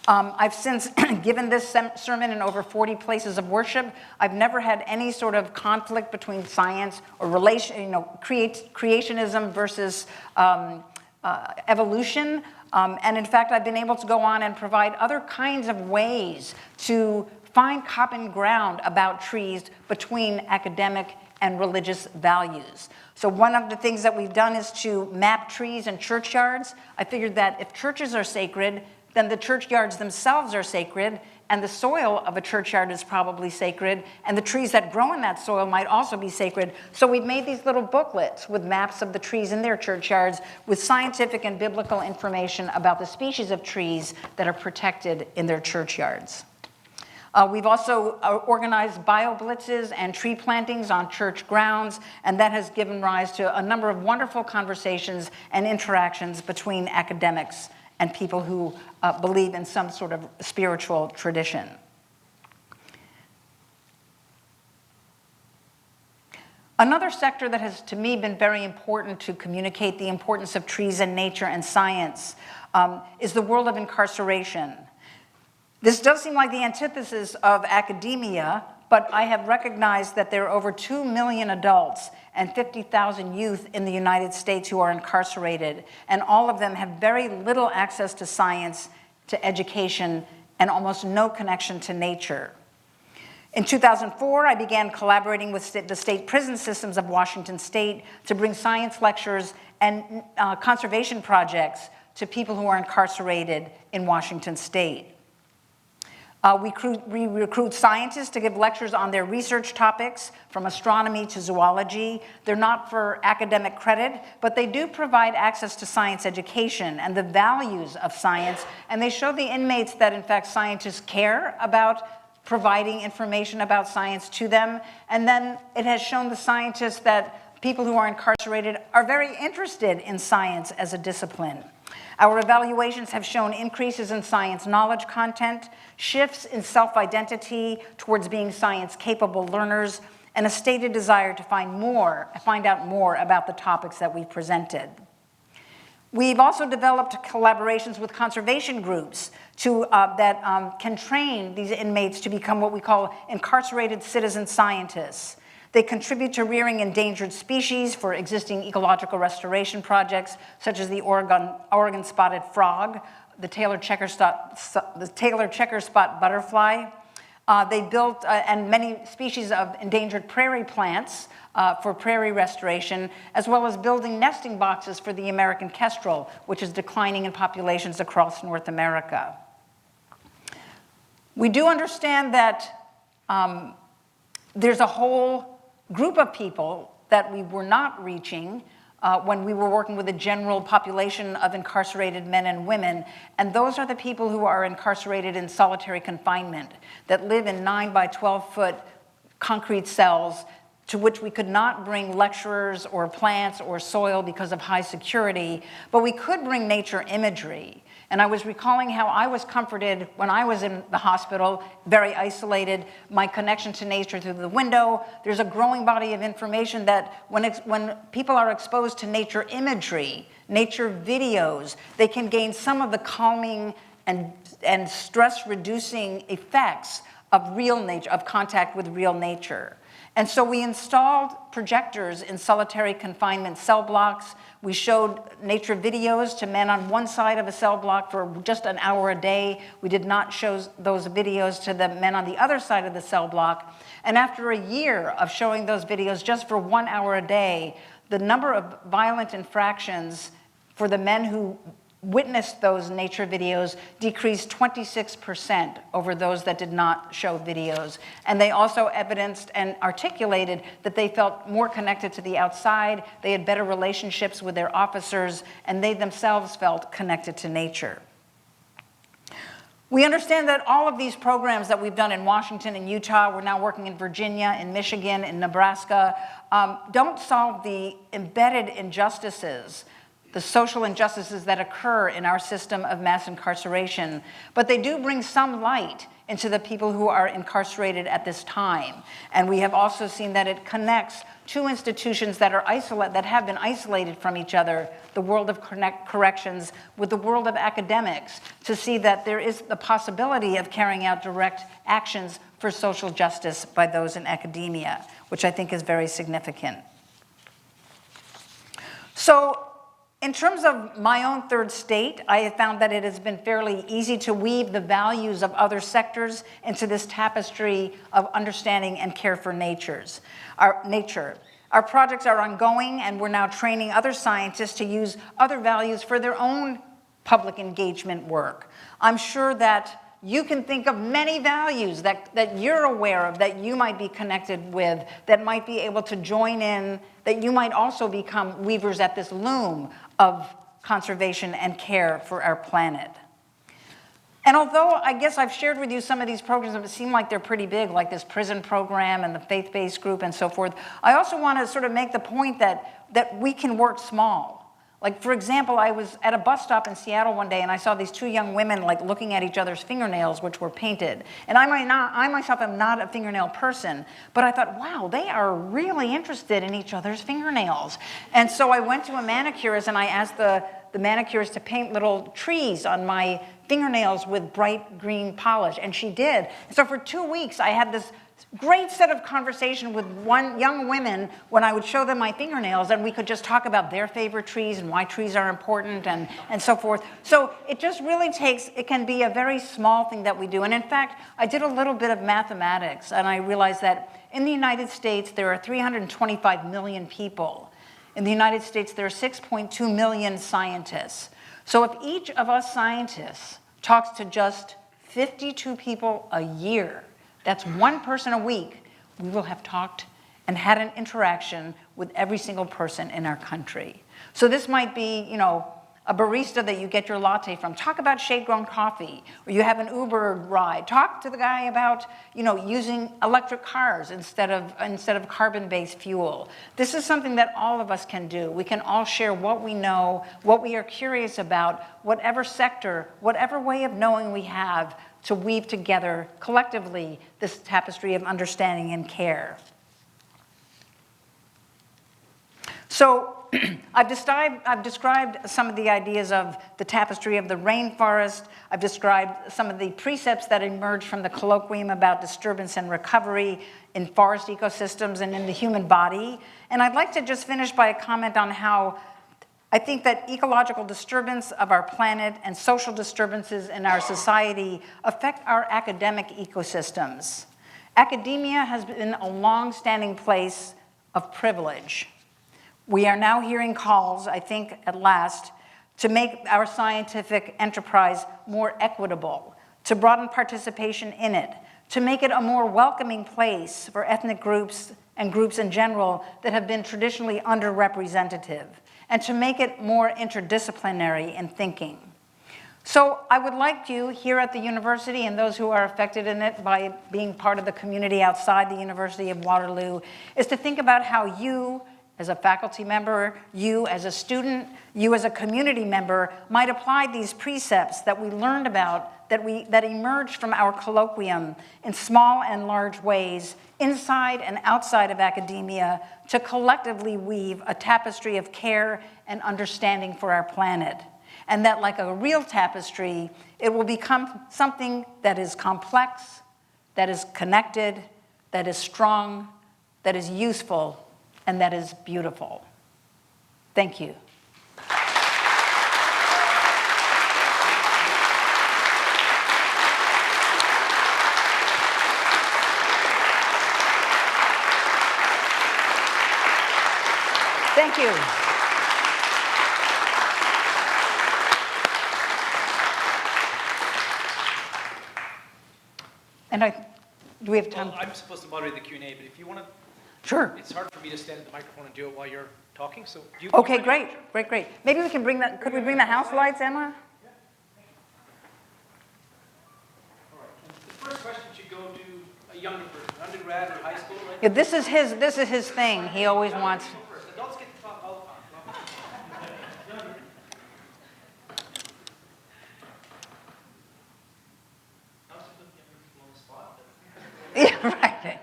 I've since given this sermon in over 40 places of worship. I've never had any sort of conflict between science or creationism versus evolution. And in fact, I've been able to go on and provide other kinds of ways to find common ground about trees between academic and religious values. So one of the things that we've done is to map trees in churchyards. I figured that if churches are sacred, then the churchyards themselves are sacred, and the soil of a churchyard is probably sacred, and the trees that grow in that soil might also be sacred. So we've made these little booklets with maps of the trees in their churchyards with scientific and biblical information about the species of trees that are protected in their churchyards. We've also organized bio-blitzes and tree plantings on church grounds, and that has given rise to a number of wonderful conversations and interactions between academics and people who believe in some sort of spiritual tradition. Another sector that has, to me, been very important to communicate the importance of trees and nature and science is the world of incarceration. This does seem like the antithesis of academia, but I have recognized that there are over 2 million adults and 50,000 youth in the United States who are incarcerated, and all of them have very little access to science, to education, and almost no connection to nature. In 2004, I began collaborating with the state prison systems of Washington State to bring science lectures and conservation projects to people who are incarcerated in Washington State. We recruit scientists to give lectures on their research topics, from astronomy to zoology. They're not for academic credit, but they do provide access to science education and the values of science, and they show the inmates that, in fact, scientists care about providing information about science to them. And then it has shown the scientists that people who are incarcerated are very interested in science as a discipline. Our evaluations have shown increases in science knowledge content, shifts in self-identity towards being science-capable learners, and a stated desire to find out more about the topics that we've presented. We've also developed collaborations with conservation groups that can train these inmates to become what we call incarcerated citizen scientists. They contribute to rearing endangered species for existing ecological restoration projects, such as the Oregon spotted frog, the Taylor checker spot butterfly. They built and many species of endangered prairie plants for prairie restoration, as well as building nesting boxes for the American kestrel, which is declining in populations across North America. We do understand that there's a whole group of people that we were not reaching when we were working with the general population of incarcerated men and women, and those are the people who are incarcerated in solitary confinement, that live in 9 by 12-foot concrete cells to which we could not bring lecturers or plants or soil because of high security, but we could bring nature imagery. And I was recalling how I was comforted when I was in the hospital, very isolated, my connection to nature through the window. There's a growing body of information that when people are exposed to nature imagery, nature videos. They can gain some of the calming and stress-reducing effects of real nature, of contact with real nature. And so we installed projectors in solitary confinement cell blocks. We showed nature videos to men on one side of a cell block for just an hour a day. We did not show those videos to the men on the other side of the cell block. And after a year of showing those videos just for 1 hour a day, the number of violent infractions for the men who witnessed those nature videos decreased 26% over those that did not show videos. And they also evidenced and articulated that they felt more connected to the outside, they had better relationships with their officers, and they themselves felt connected to nature. We understand that all of these programs that we've done in Washington and Utah, we're now working in Virginia, in Michigan, in Nebraska, don't solve the embedded injustices, the social injustices that occur in our system of mass incarceration, but they do bring some light into the people who are incarcerated at this time. And we have also seen that it connects two institutions that have been isolated from each other, the world of corrections with the world of academics, to see that there is the possibility of carrying out direct actions for social justice by those in academia, which I think is very significant. So, in terms of my own third state, I have found that it has been fairly easy to weave the values of other sectors into this tapestry of understanding and care for nature. Our projects are ongoing, and we're now training other scientists to use other values for their own public engagement work. I'm sure that you can think of many values that you're aware of, that you might be connected with, that might be able to join in, that you might also become weavers at this loom of conservation and care for our planet. And although I guess I've shared with you some of these programs that seem like they're pretty big, like this prison program and the faith-based group and so forth, I also want to sort of make the point that we can work small. Like, for example, I was at a bus stop in Seattle one day and I saw these two young women like looking at each other's fingernails, which were painted. And I myself am not a fingernail person, but I thought, wow, they are really interested in each other's fingernails. And so I went to a manicurist and I asked the manicurist to paint little trees on my fingernails with bright green polish, and she did. So for 2 weeks, I had this great set of conversation with young women when I would show them my fingernails, and we could just talk about their favorite trees and why trees are important and so forth. So it just really it can be a very small thing that we do. And in fact, I did a little bit of mathematics, and I realized that in the United States, there are 325 million people. In the United States, there are 6.2 million scientists. So if each of us scientists talks to just 52 people a year, that's one person a week, we will have talked and had an interaction with every single person in our country. So this might be, a barista that you get your latte from. Talk about shade-grown coffee. Or you have an Uber ride. Talk to the guy about, using electric cars instead of carbon-based fuel. This is something that all of us can do. We can all share what we know, what we are curious about, whatever sector, whatever way of knowing we have, to weave together collectively this tapestry of understanding and care. So I've described some of the ideas of the tapestry of the rainforest. I've described some of the precepts that emerged from the colloquium about disturbance and recovery in forest ecosystems and in the human body. And I'd like to just finish by a comment on how I think that ecological disturbance of our planet and social disturbances in our society affect our academic ecosystems. Academia has been a long-standing place of privilege. We are now hearing calls, I think at last, to make our scientific enterprise more equitable, to broaden participation in it, to make it a more welcoming place for ethnic groups and groups in general that have been traditionally underrepresented, and to make it more interdisciplinary in thinking. So I would like you here at the university and those who are affected in it by being part of the community outside the University of Waterloo is to think about how you, as a faculty member, you as a student, you as a community member might apply these precepts that we learned about, that emerged from our colloquium in small and large ways, inside and outside of academia, to collectively weave a tapestry of care and understanding for our planet. And that, like a real tapestry, it will become something that is complex, that is connected, that is strong, that is useful, and that is beautiful. Thank you. Thank you. And do we have time? Well, I'm supposed to moderate the Q&A, but if you want to, Sure. it's hard for me to stand at the microphone and do it while you're talking, so do you? Okay, great. Maybe we can bring that, could we bring the house lights, Emma? All right. The first question should go to a younger person, undergrad or high school, right? Yeah, this is his thing. He always wants. First, adults get to talk all the time. I was just looking at people on the spot. Yeah, right.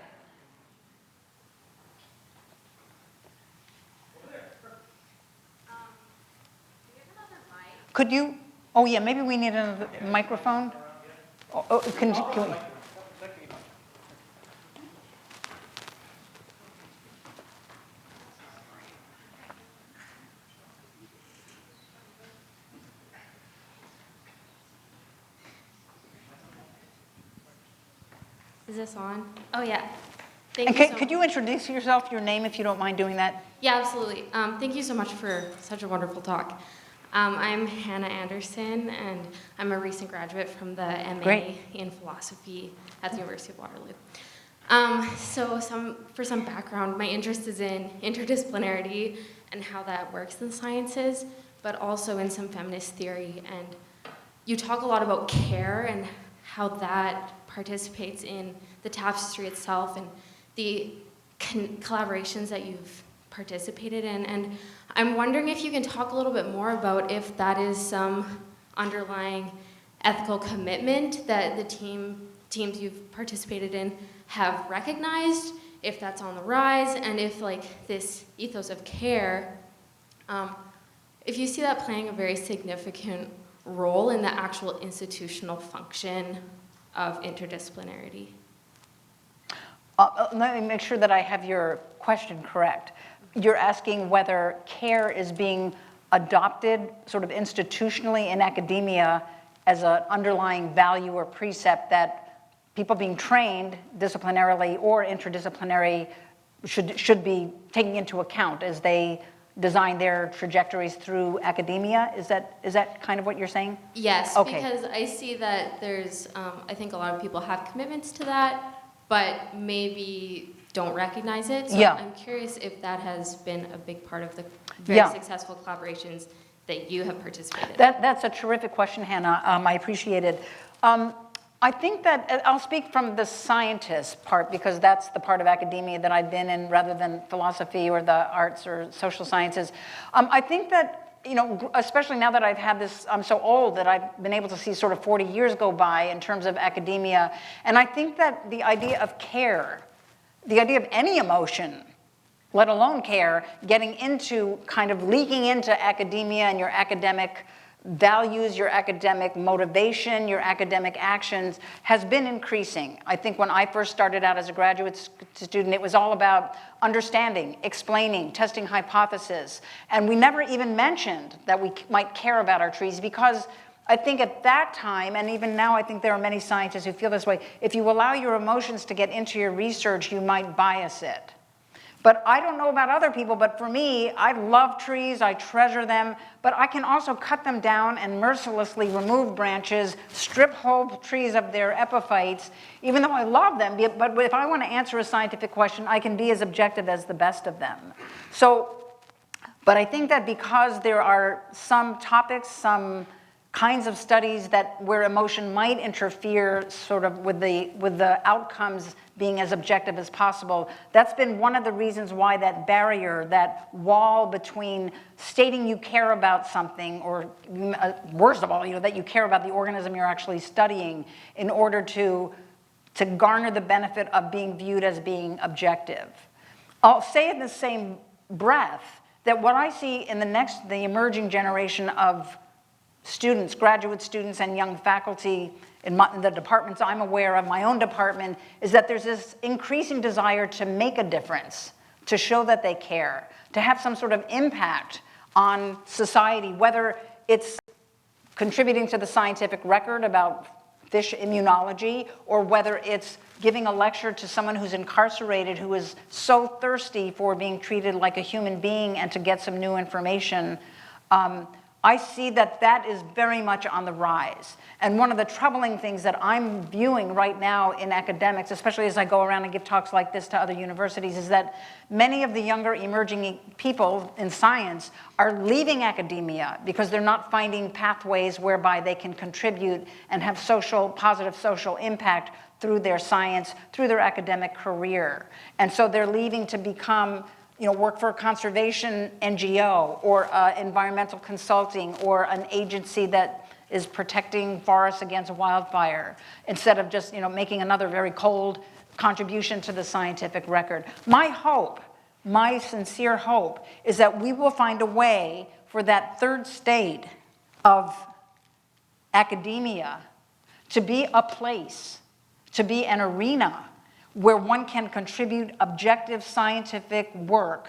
Could you, oh yeah, maybe we need a microphone? Can we? Is this on? Oh, yeah. Thank And you so could you introduce yourself, your name, if you don't mind doing that? Yeah, absolutely. Thank you so much for such a wonderful talk. I'm Hannah Anderson, and I'm a recent graduate from the MA Great. in philosophy at the University of Waterloo. For some background, my interest is in interdisciplinarity and how that works in sciences, but also in some feminist theory. And you talk a lot about care and how that participates in the tapestry itself and the collaborations that you've participated in. And I'm wondering if you can talk a little bit more about if that is some underlying ethical commitment that the teams you've participated in have recognized, if that's on the rise, and if like this ethos of care, if you see that playing a very significant role in the actual institutional function of interdisciplinarity. Let me make sure that I have your question correct. You're asking whether care is being adopted sort of institutionally in academia as an underlying value or precept that people being trained disciplinarily or interdisciplinary should be taking into account as they design their trajectories through academia? Is that kind of what you're saying? Yes, Okay. because I see that there's, I think a lot of people have commitments to that, but maybe don't recognize it. So Yeah. I'm curious if that has been a big part of the very Yeah. successful collaborations that you have participated in. That's a terrific question, Hannah. I appreciate it. I think that I'll speak from the scientist part because that's the part of academia that I've been in rather than philosophy or the arts or social sciences. I think that, you know, especially now that I've had this, I'm so old that I've been able to see sort of 40 years go by in terms of academia. And I think that the idea of care, the idea of any emotion, let alone care, getting into, kind of leaking into academia and your academic values, your academic motivation, your academic actions has been increasing. I think when I first started out as a graduate student, it was all about understanding, explaining, testing hypotheses. And we never even mentioned that we might care about our trees because I think at that time, and even now I think there are many scientists who feel this way, if you allow your emotions to get into your research, you might bias it. But I don't know about other people, but for me, I love trees, I treasure them, but I can also cut them down and mercilessly remove branches, strip whole trees of their epiphytes, even though I love them, but if I want to answer a scientific question, I can be as objective as the best of them. So, but I think that because there are some topics, some kinds of studies that where emotion might interfere sort of with the outcomes being as objective as possible. That's been one of the reasons why that barrier, that wall between stating you care about something, or worst of all, that you care about the organism you're actually studying, in order to garner the benefit of being viewed as being objective. I'll say in the same breath that what I see in the emerging generation of students, graduate students and young faculty in the departments I'm aware of, my own department, is that there's this increasing desire to make a difference, to show that they care, to have some sort of impact on society, whether it's contributing to the scientific record about fish immunology, or whether it's giving a lecture to someone who's incarcerated who is so thirsty for being treated like a human being and to get some new information. I see that that is very much on the rise. And one of the troubling things that I'm viewing right now in academics, especially as I go around and give talks like this to other universities, is that many of the younger emerging people in science are leaving academia because they're not finding pathways whereby they can contribute and have positive social impact through their science, through their academic career. And so they're leaving to become work for a conservation NGO or environmental consulting or an agency that is protecting forests against wildfire, instead of just making another very cold contribution to the scientific record. My hope, my sincere hope, is that we will find a way for that third state of academia to be a place, to be an arena where one can contribute objective scientific work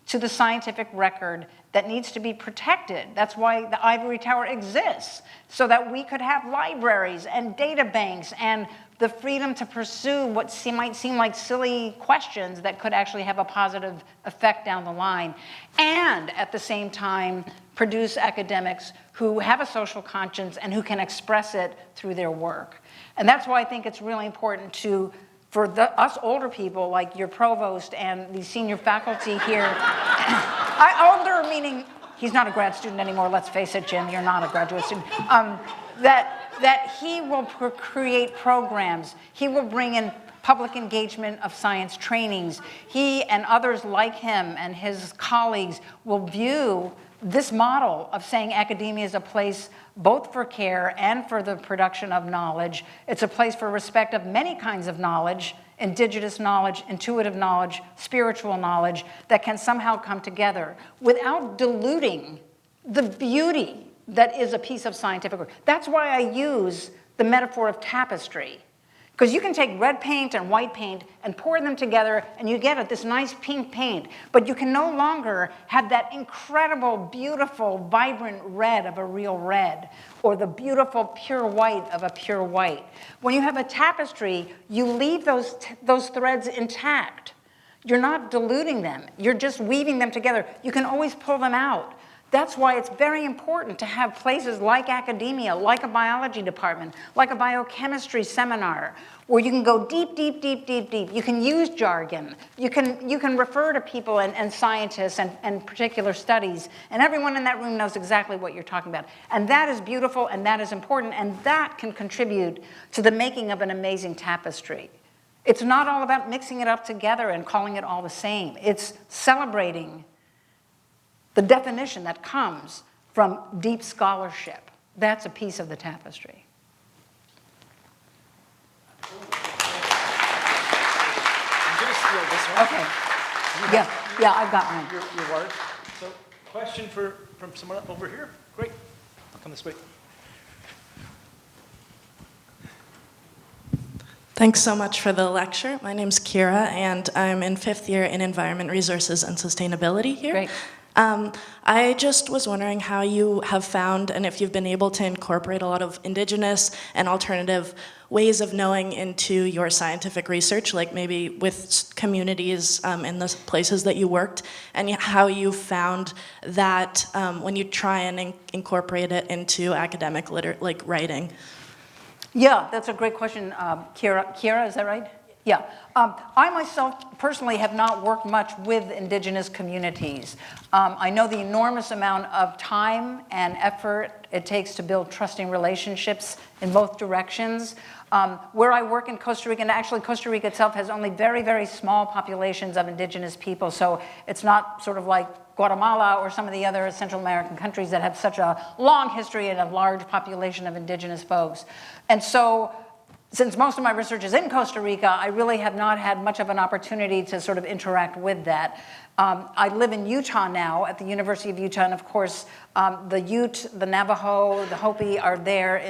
to the scientific record that needs to be protected. That's why the ivory tower exists, so that we could have libraries and data banks and the freedom to pursue what might seem like silly questions that could actually have a positive effect down the line, and at the same time produce academics who have a social conscience and who can express it through their work. And that's why I think it's really important for us older people, like your provost and the senior faculty here, older meaning he's not a grad student anymore, let's face it, Jim, you're not a graduate student, that he will create programs, he will bring in public engagement of science trainings. He and others like him and his colleagues will view this model of saying academia is a place both for care and for the production of knowledge. It's a place for respect of many kinds of knowledge, indigenous knowledge, intuitive knowledge, spiritual knowledge, that can somehow come together without diluting the beauty that is a piece of scientific work. That's why I use the metaphor of tapestry. Because you can take red paint and white paint and pour them together and you get this nice pink paint, but you can no longer have that incredible, beautiful, vibrant red of a real red, or the beautiful pure white of a pure white. When you have a tapestry, you leave those threads intact. You're not diluting them, you're just weaving them together. You can always pull them out. That's why it's very important to have places like academia, like a biology department, like a biochemistry seminar, where you can go deep, deep, deep, deep, deep. You can use jargon. You can refer to people and scientists and particular studies, and everyone in that room knows exactly what you're talking about. And that is beautiful, and that is important, and that can contribute to the making of an amazing tapestry. It's not all about mixing it up together and calling it all the same. It's celebrating the definition that comes from deep scholarship. That's a piece of the tapestry. I'm going to steal this one. Okay. Yeah, I've got one. Your work. So, question from someone over here? Great. I'll come this way. Thanks so much for the lecture. My name's Kira, and I'm in 5th year in Environment, Resources, and Sustainability here. Great. I just was wondering how you have found, and if you've been able to incorporate a lot of indigenous and alternative ways of knowing into your scientific research, like maybe with communities in the places that you worked, and how you found that when you try and incorporate it into academic writing. Yeah, that's a great question, Kira. Kira, is that right? Yeah, I myself personally have not worked much with indigenous communities. I know the enormous amount of time and effort it takes to build trusting relationships in both directions. Where I work in Costa Rica, and actually Costa Rica itself has only very, very small populations of indigenous people, so it's not sort of like Guatemala or some of the other Central American countries that have such a long history and a large population of indigenous folks. And so, since most of my research is in Costa Rica, I really have not had much of an opportunity to sort of interact with that. I live in Utah now at the University of Utah, and of course, the Ute, the Navajo, the Hopi are there,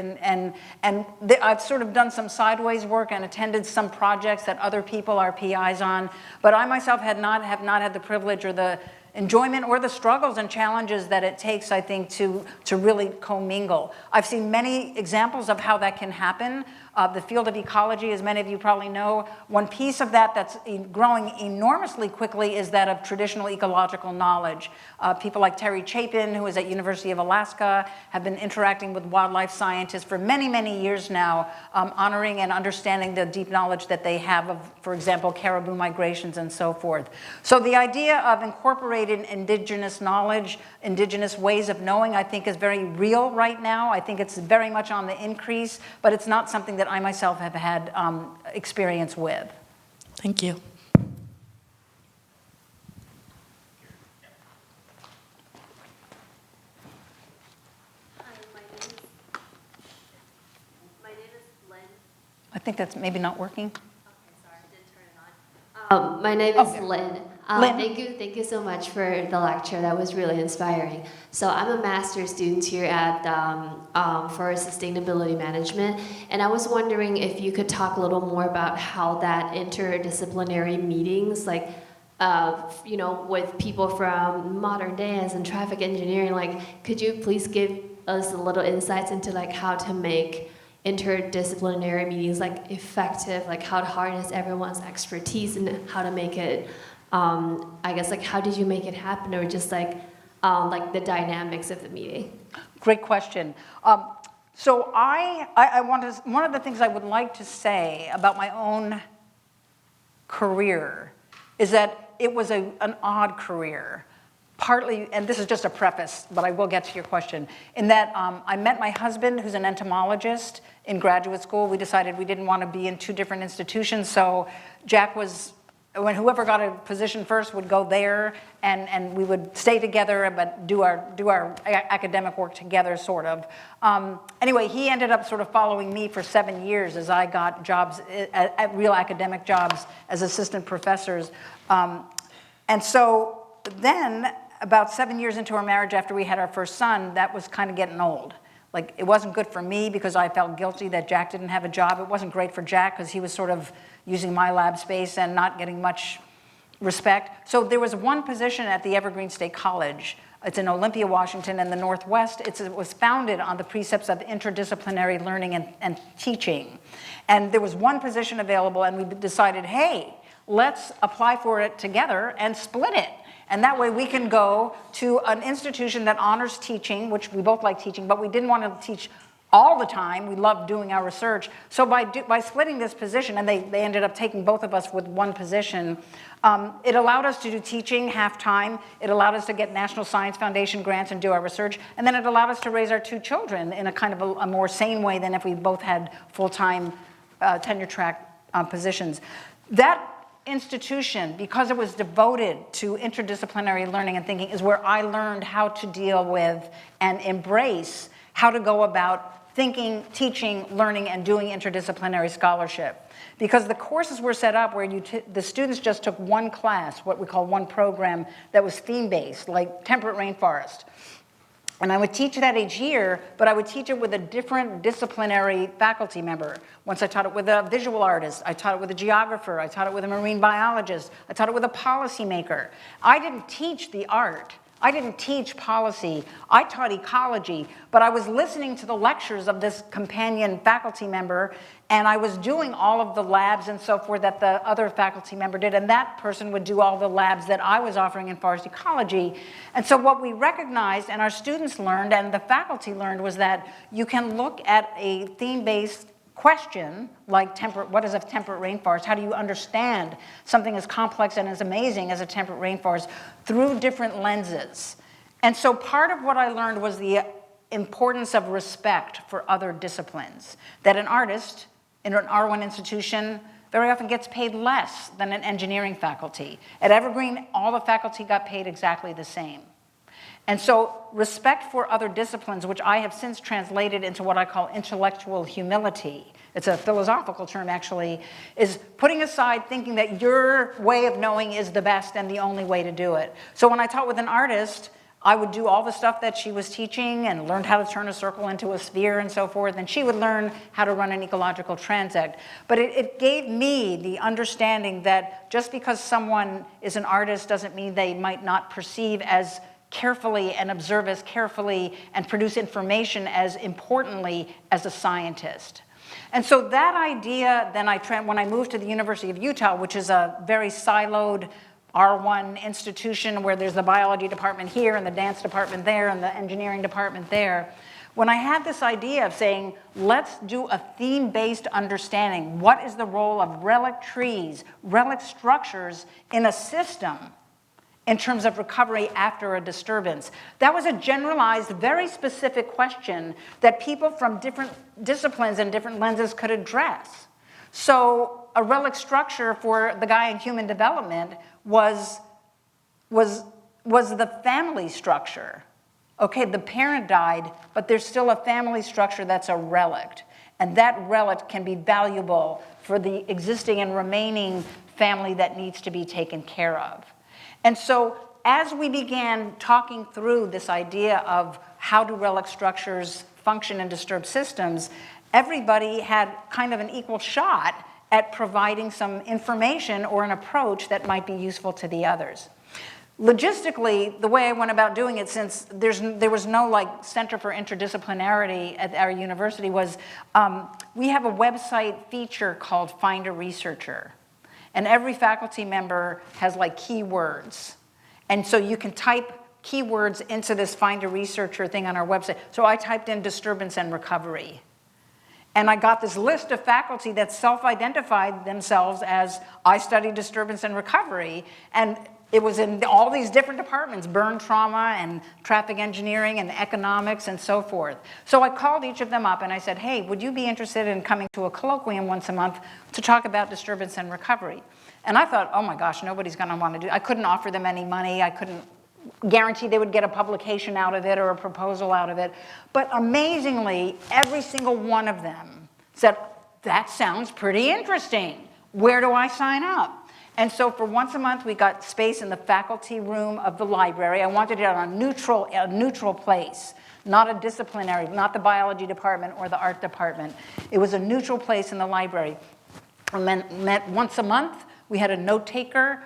I've sort of done some sideways work and attended some projects that other people are PIs on, but I myself have not had the privilege or the enjoyment or the struggles and challenges that it takes, I think, to really commingle. I've seen many examples of how that can happen. The field of ecology, as many of you probably know, one piece of that that's growing enormously quickly is that of traditional ecological knowledge. People like Terry Chapin, who is at University of Alaska, have been interacting with wildlife scientists for many, many years now, honoring and understanding the deep knowledge that they have of, for example, caribou migrations and so forth. So the idea of incorporating indigenous knowledge, indigenous ways of knowing, I think is very real right now. I think it's very much on the increase, but it's not something that I myself have had experience with. Thank you. Hi, my name is Lynn. I think that's maybe not working. Okay, sorry, I didn't turn it on. My name is Okay. Lynn. Lynn. Thank you so much for the lecture. That was really inspiring. So I'm a master's student here at for sustainability management, and I was wondering if you could talk a little more about how that interdisciplinary meetings, like with people from modern dance and traffic engineering, like, could you please give us a little insights into like how to make interdisciplinary meetings like effective, like how to harness everyone's expertise and how to make it, I guess, like how did you make it happen, or just like the dynamics of the meeting? Great question. So I want to, one of the things I would like to say about my own career is that it was an odd career. Partly, and this is just a preface, but I will get to your question, in that I met my husband, who's an entomologist, in graduate school. We decided we didn't want to be in two different institutions, so Jack was, when whoever got a position first would go there, and we would stay together, but do our academic work together, sort of. Anyway, he ended up sort of following me for 7 years as I got jobs, real academic jobs as assistant professors. And so then, about 7 years into our marriage after we had our first son, that was kind of getting old. Like, it wasn't good for me because I felt guilty that Jack didn't have a job. It wasn't great for Jack because he was sort of using my lab space and not getting much respect. So there was one position at the Evergreen State College. It's in Olympia, Washington, in the Northwest. It was founded on the precepts of interdisciplinary learning and teaching. And there was one position available, and we decided, hey, let's apply for it together and split it. And that way we can go to an institution that honors teaching, which we both like teaching, but we didn't want to teach all the time. We loved doing our research. So by splitting this position, and they ended up taking both of us with one position, it allowed us to do teaching half-time. It allowed us to get National Science Foundation grants and do our research. And then it allowed us to raise our two children in a kind of a more sane way than if we both had full-time tenure-track positions. That institution, because it was devoted to interdisciplinary learning and thinking, is where I learned how to deal with and embrace how to go about thinking, teaching, learning, and doing interdisciplinary scholarship. Because the courses were set up where the students just took one class, what we call one program, that was theme-based, like temperate rainforest. And I would teach that each year, but I would teach it with a different disciplinary faculty member. Once I taught it with a visual artist, I taught it with a geographer, I taught it with a marine biologist, I taught it with a policymaker. I didn't teach the art. I didn't teach policy. I taught ecology, but I was listening to the lectures of this companion faculty member, and I was doing all of the labs and so forth that the other faculty member did, and that person would do all the labs that I was offering in forest ecology. And so what we recognized, and our students learned, and the faculty learned, was that you can look at a theme-based question, like what is a temperate rainforest? How do you understand something as complex and as amazing as a temperate rainforest through different lenses? And so part of what I learned was the importance of respect for other disciplines. That an artist in an R1 institution very often gets paid less than an engineering faculty. At Evergreen, all the faculty got paid exactly the same. And so respect for other disciplines, which I have since translated into what I call intellectual humility, it's a philosophical term actually, is putting aside thinking that your way of knowing is the best and the only way to do it. So when I taught with an artist, I would do all the stuff that she was teaching and learned how to turn a circle into a sphere and so forth, and she would learn how to run an ecological transect. But it gave me the understanding that just because someone is an artist doesn't mean they might not perceive as carefully and observe as carefully and produce information as importantly as a scientist. And so that idea, then when I moved to the University of Utah, which is a very siloed R1 institution where there's the biology department here and the dance department there and the engineering department there, when I had this idea of saying, let's do a theme-based understanding, what is the role of relic trees, relic structures in a system in terms of recovery after a disturbance? That was a generalized, very specific question that people from different disciplines and different lenses could address. So a relic structure for the guy in human development was the family structure. Okay, the parent died, but there's still a family structure that's a relic. And that relic can be valuable for the existing and remaining family that needs to be taken care of. And so as we began talking through this idea of how do relic structures function in disturbed systems, everybody had kind of an equal shot at providing some information or an approach that might be useful to the others. Logistically, the way I went about doing it, since there was no like Center for Interdisciplinarity at our university, was we have a website feature called Find a Researcher. And every faculty member has like keywords. And so you can type keywords into this Find a Researcher thing on our website. So I typed in disturbance and recovery. And I got this list of faculty that self-identified themselves as, I study disturbance and recovery. And it was in all these different departments, burn trauma and traffic engineering and economics and so forth. So I called each of them up and I said, hey, would you be interested in coming to a colloquium once a month to talk about disturbance and recovery? And I thought, oh my gosh, nobody's gonna want to do it. I couldn't offer them any money. I couldn't guarantee they would get a publication out of it or a proposal out of it. But amazingly, every single one of them said, that sounds pretty interesting. Where do I sign up? And so for once a month, we got space in the faculty room of the library. I wanted it on a neutral place, not a disciplinary, not the biology department or the art department. It was a neutral place in the library. We met once a month. We had a note taker.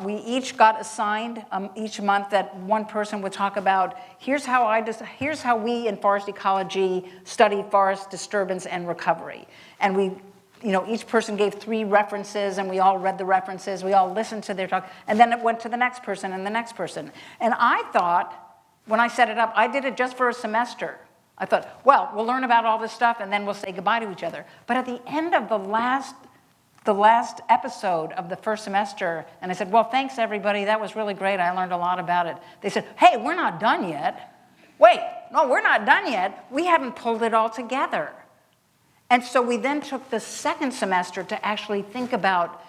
We each got assigned each month that one person would talk about, here's how we in forest ecology study forest disturbance and recovery. And we, each person gave 3 references and we all read the references, we all listened to their talk, and then it went to the next person and the next person. And I thought, when I set it up, I did it just for a semester. I thought, well, we'll learn about all this stuff and then we'll say goodbye to each other. But at the end of the last episode of the first semester, and I said, well, thanks everybody, that was really great, I learned a lot about it. They said, hey, we're not done yet. Wait, no, we're not done yet. We haven't pulled it all together. And so we then took the second semester to actually think about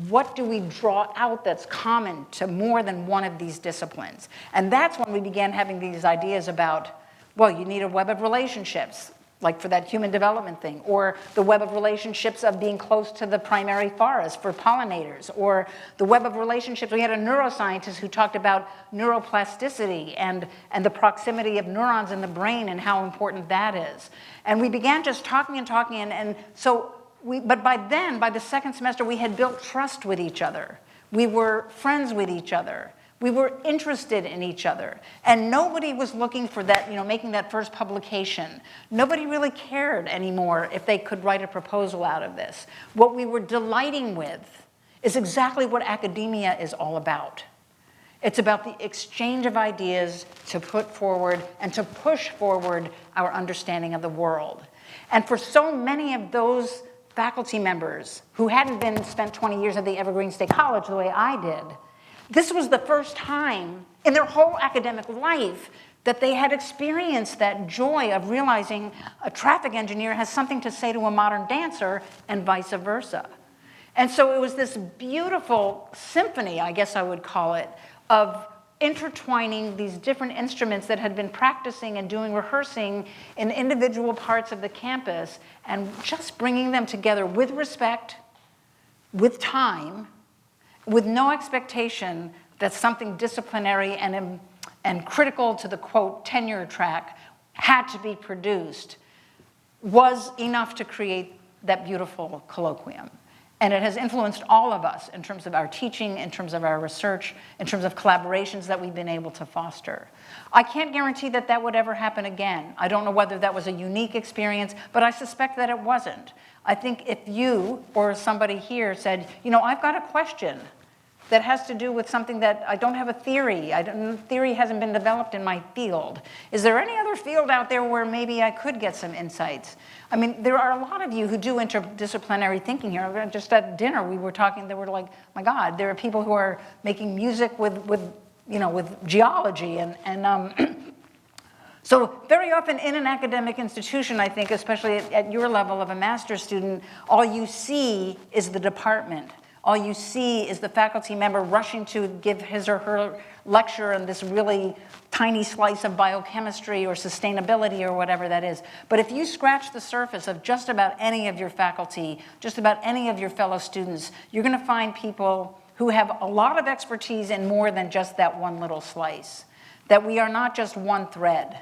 what do we draw out that's common to more than one of these disciplines. And that's when we began having these ideas about, well, you need a web of relationships, like for that human development thing, or the web of relationships of being close to the primary forest for pollinators, or the web of relationships. We had a neuroscientist who talked about neuroplasticity and the proximity of neurons in the brain and how important that is. And we began just talking and talking, but by then, by the second semester, we had built trust with each other. We were friends with each other. We were interested in each other. And nobody was looking for that, making that first publication. Nobody really cared anymore if they could write a proposal out of this. What we were delighting with is exactly what academia is all about. It's about the exchange of ideas to put forward and to push forward our understanding of the world. And for so many of those faculty members who hadn't spent 20 years at the Evergreen State College the way I did, this was the first time in their whole academic life that they had experienced that joy of realizing a traffic engineer has something to say to a modern dancer and vice versa. And so it was this beautiful symphony, I guess I would call it, of intertwining these different instruments that had been practicing and rehearsing in individual parts of the campus and just bringing them together with respect, with time, with no expectation that something disciplinary and critical to the, quote, tenure track had to be produced, was enough to create that beautiful colloquium. And it has influenced all of us in terms of our teaching, in terms of our research, in terms of collaborations that we've been able to foster. I can't guarantee that that would ever happen again. I don't know whether that was a unique experience, but I suspect that it wasn't. I think if you or somebody here said, you know, I've got a question that has to do with something that I don't have a theory. Theory hasn't been developed in my field. Is there any other field out there where maybe I could get some insights? I mean, there are a lot of you who do interdisciplinary thinking here. Just at dinner, we were talking, they were like, my God, there are people who are making music with geology so very often in an academic institution, I think, especially at your level of a master's student, all you see is the department. All you see is the faculty member rushing to give his or her lecture on this really tiny slice of biochemistry or sustainability or whatever that is. But if you scratch the surface of just about any of your faculty, just about any of your fellow students, you're going to find people who have a lot of expertise in more than just that one little slice. That we are not just one thread.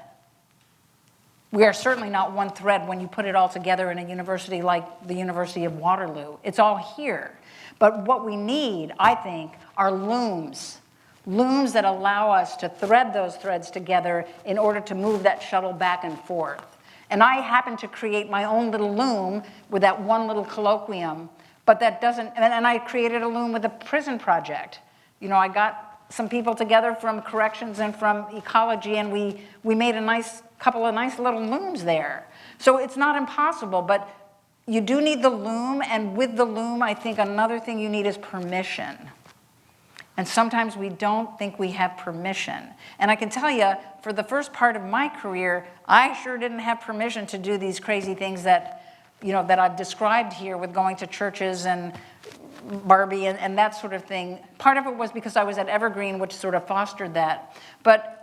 We are certainly not one thread when you put it all together in a university like the University of Waterloo. It's all here. But what we need, I think, are looms. Looms that allow us to thread those threads together in order to move that shuttle back and forth. And I happen to create my own little loom with that one little colloquium, but that doesn't, and I created a loom with a prison project. You know, I got some people together from corrections and from ecology, and we made a couple of nice little looms there. So it's not impossible, but you do need the loom, and with the loom, I think another thing you need is permission. And sometimes we don't think we have permission. And I can tell you, for the first part of my career, I sure didn't have permission to do these crazy things that, you know, that I've described here with going to churches and Barbie and that sort of thing. Part of it was because I was at Evergreen, which sort of fostered that. But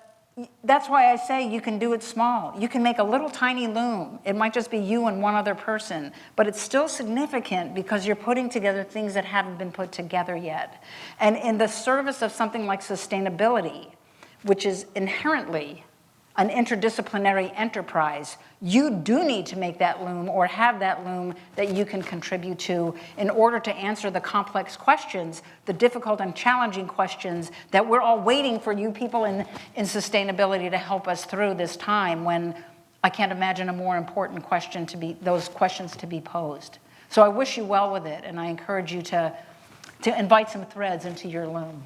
that's why I say you can do it small. You can make a little tiny loom. It might just be you and one other person, but it's still significant because you're putting together things that haven't been put together yet. And in the service of something like sustainability, which is inherently an interdisciplinary enterprise, you do need to make that loom or have that loom that you can contribute to in order to answer the complex questions, the difficult and challenging questions that we're all waiting for you people in sustainability to help us through this time when I can't imagine a more important question those questions to be posed. So I wish you well with it, and I encourage you to invite some threads into your loom.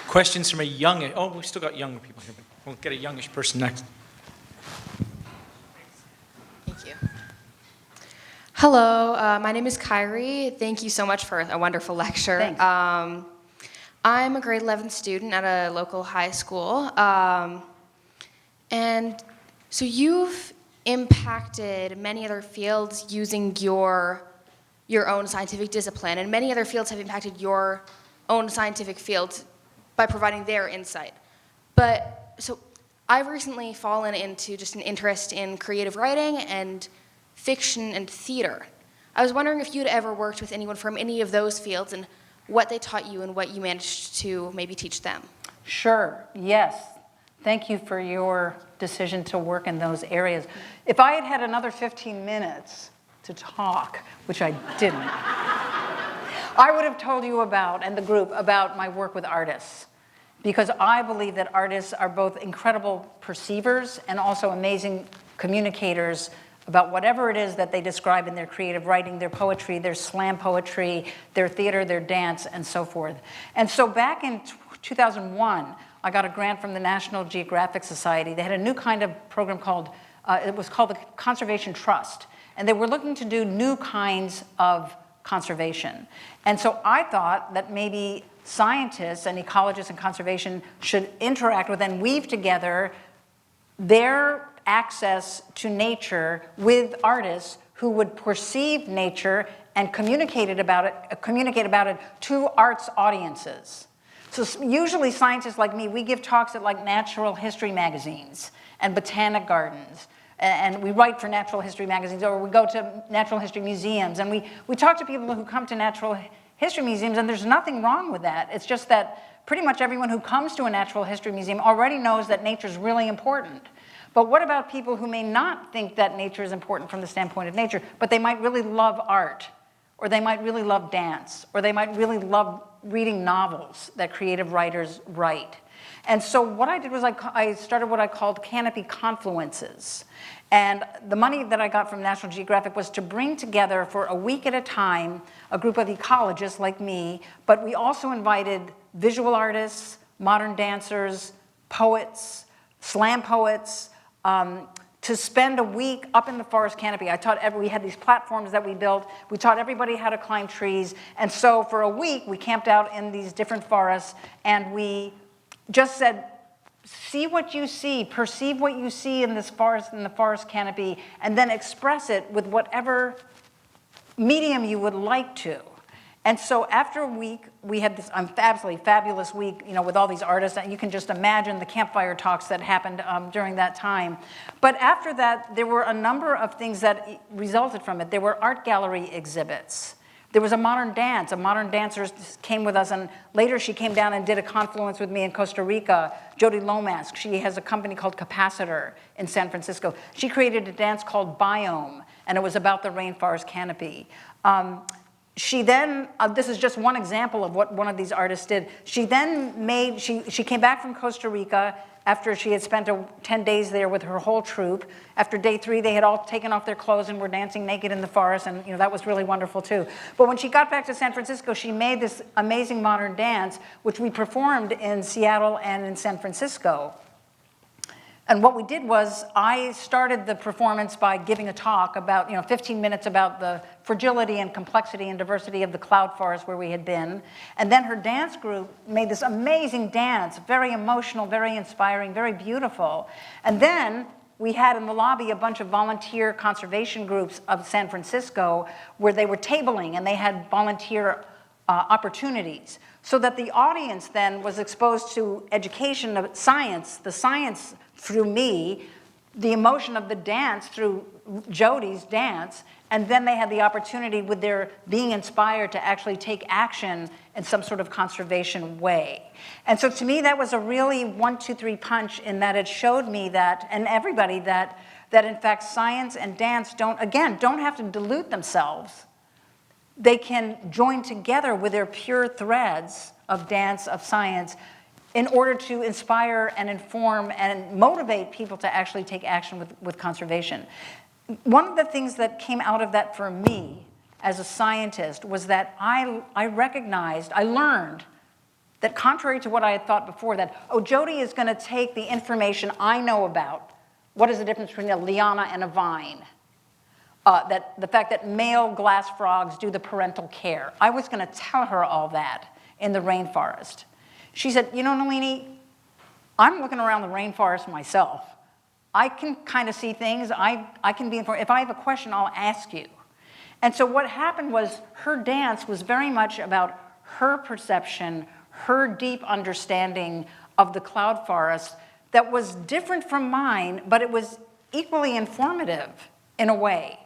Questions from a young, we've still got younger people here, but we'll get a youngish person next. Thank you. Hello, my name is Kyrie. Thank you so much for a wonderful lecture. Thanks. I'm a grade 11 student at a local high school. And so you've impacted many other fields using your own scientific discipline, and many other fields have impacted your own scientific fields by providing their insight. But so I've recently fallen into just an interest in creative writing and fiction and theater. I was wondering if you'd ever worked with anyone from any of those fields and what they taught you and what you managed to maybe teach them. Sure, yes. Thank you for your decision to work in those areas. If I had had another 15 minutes to talk, which I didn't, I would have told you about, and the group, about my work with artists. Because I believe that artists are both incredible perceivers and also amazing communicators about whatever it is that they describe in their creative writing, their poetry, their slam poetry, their theater, their dance, and so forth. And so back in 2001, I got a grant from the National Geographic Society. They had a new kind of program called, it was called the Conservation Trust. And they were looking to do new kinds of conservation. And so I thought that maybe scientists and ecologists and conservation should interact with and weave together their access to nature with artists who would perceive nature and communicate about it to arts audiences. So usually scientists like me, we give talks at like natural history magazines and botanic gardens, and we write for natural history magazines, or we go to natural history museums, and we talk to people who come to natural history museums, and there's nothing wrong with that. It's just that pretty much everyone who comes to a natural history museum already knows that nature's really important. But what about people who may not think that nature is important from the standpoint of nature, but they might really love art, or they might really love dance, or they might really love reading novels that creative writers write? And so what I did was I started what I called Canopy Confluences. And the money that I got from National Geographic was to bring together for a week at a time a group of ecologists like me, but we also invited visual artists, modern dancers, poets, slam poets, to spend a week up in the forest canopy. We had these platforms that we built. We taught everybody how to climb trees. And so for a week, we camped out in these different forests, and we just said, see what you see, perceive what you see in this forest, in the forest canopy, and then express it with whatever medium you would like to. And so after a week, we had this absolutely fabulous week, with all these artists. And you can just imagine the campfire talks that happened during that time. But after that, there were a number of things that resulted from it. There were art gallery exhibits. There was a modern dance. A modern dancer came with us, and later she came down and did a confluence with me in Costa Rica. Jody Lomask, she has a company called Capacitor in San Francisco. She created a dance called Biome, and it was about the rainforest canopy. She then, this is just one example of what one of these artists did. She then she came back from Costa Rica after she had spent 10 days there with her whole troupe. After day 3, they had all taken off their clothes and were dancing naked in the forest, and that was really wonderful too. But when she got back to San Francisco, she made this amazing modern dance, which we performed in Seattle and in San Francisco. And what we did was I started the performance by giving a talk about, 15 minutes about the fragility and complexity and diversity of the cloud forest where we had been. And then her dance group made this amazing dance, very emotional, very inspiring, very beautiful. And then we had in the lobby a bunch of volunteer conservation groups of San Francisco where they were tabling and they had volunteer opportunities. So that the audience then was exposed to education of science, the science through me, the emotion of the dance through Jody's dance, and then they had the opportunity with their being inspired to actually take action in some sort of conservation way. And so to me that was a really 1-2-3 punch in that it showed me that, and everybody, that in fact science and dance don't have to dilute themselves. They can join together with their pure threads of dance, of science, in order to inspire and inform and motivate people to actually take action with conservation. One of the things that came out of that for me as a scientist was that I learned that contrary to what I had thought before, that, Jody is going to take the information I know about, what is the difference between a liana and a vine, that the fact that male glass frogs do the parental care. I was going to tell her all that in the rainforest. She said, Nalini, I'm looking around the rainforest myself. I can kind of see things. I can be informed. If I have a question, I'll ask you. And so what happened was her dance was very much about her perception, her deep understanding of the cloud forest that was different from mine, but it was equally informative in a way.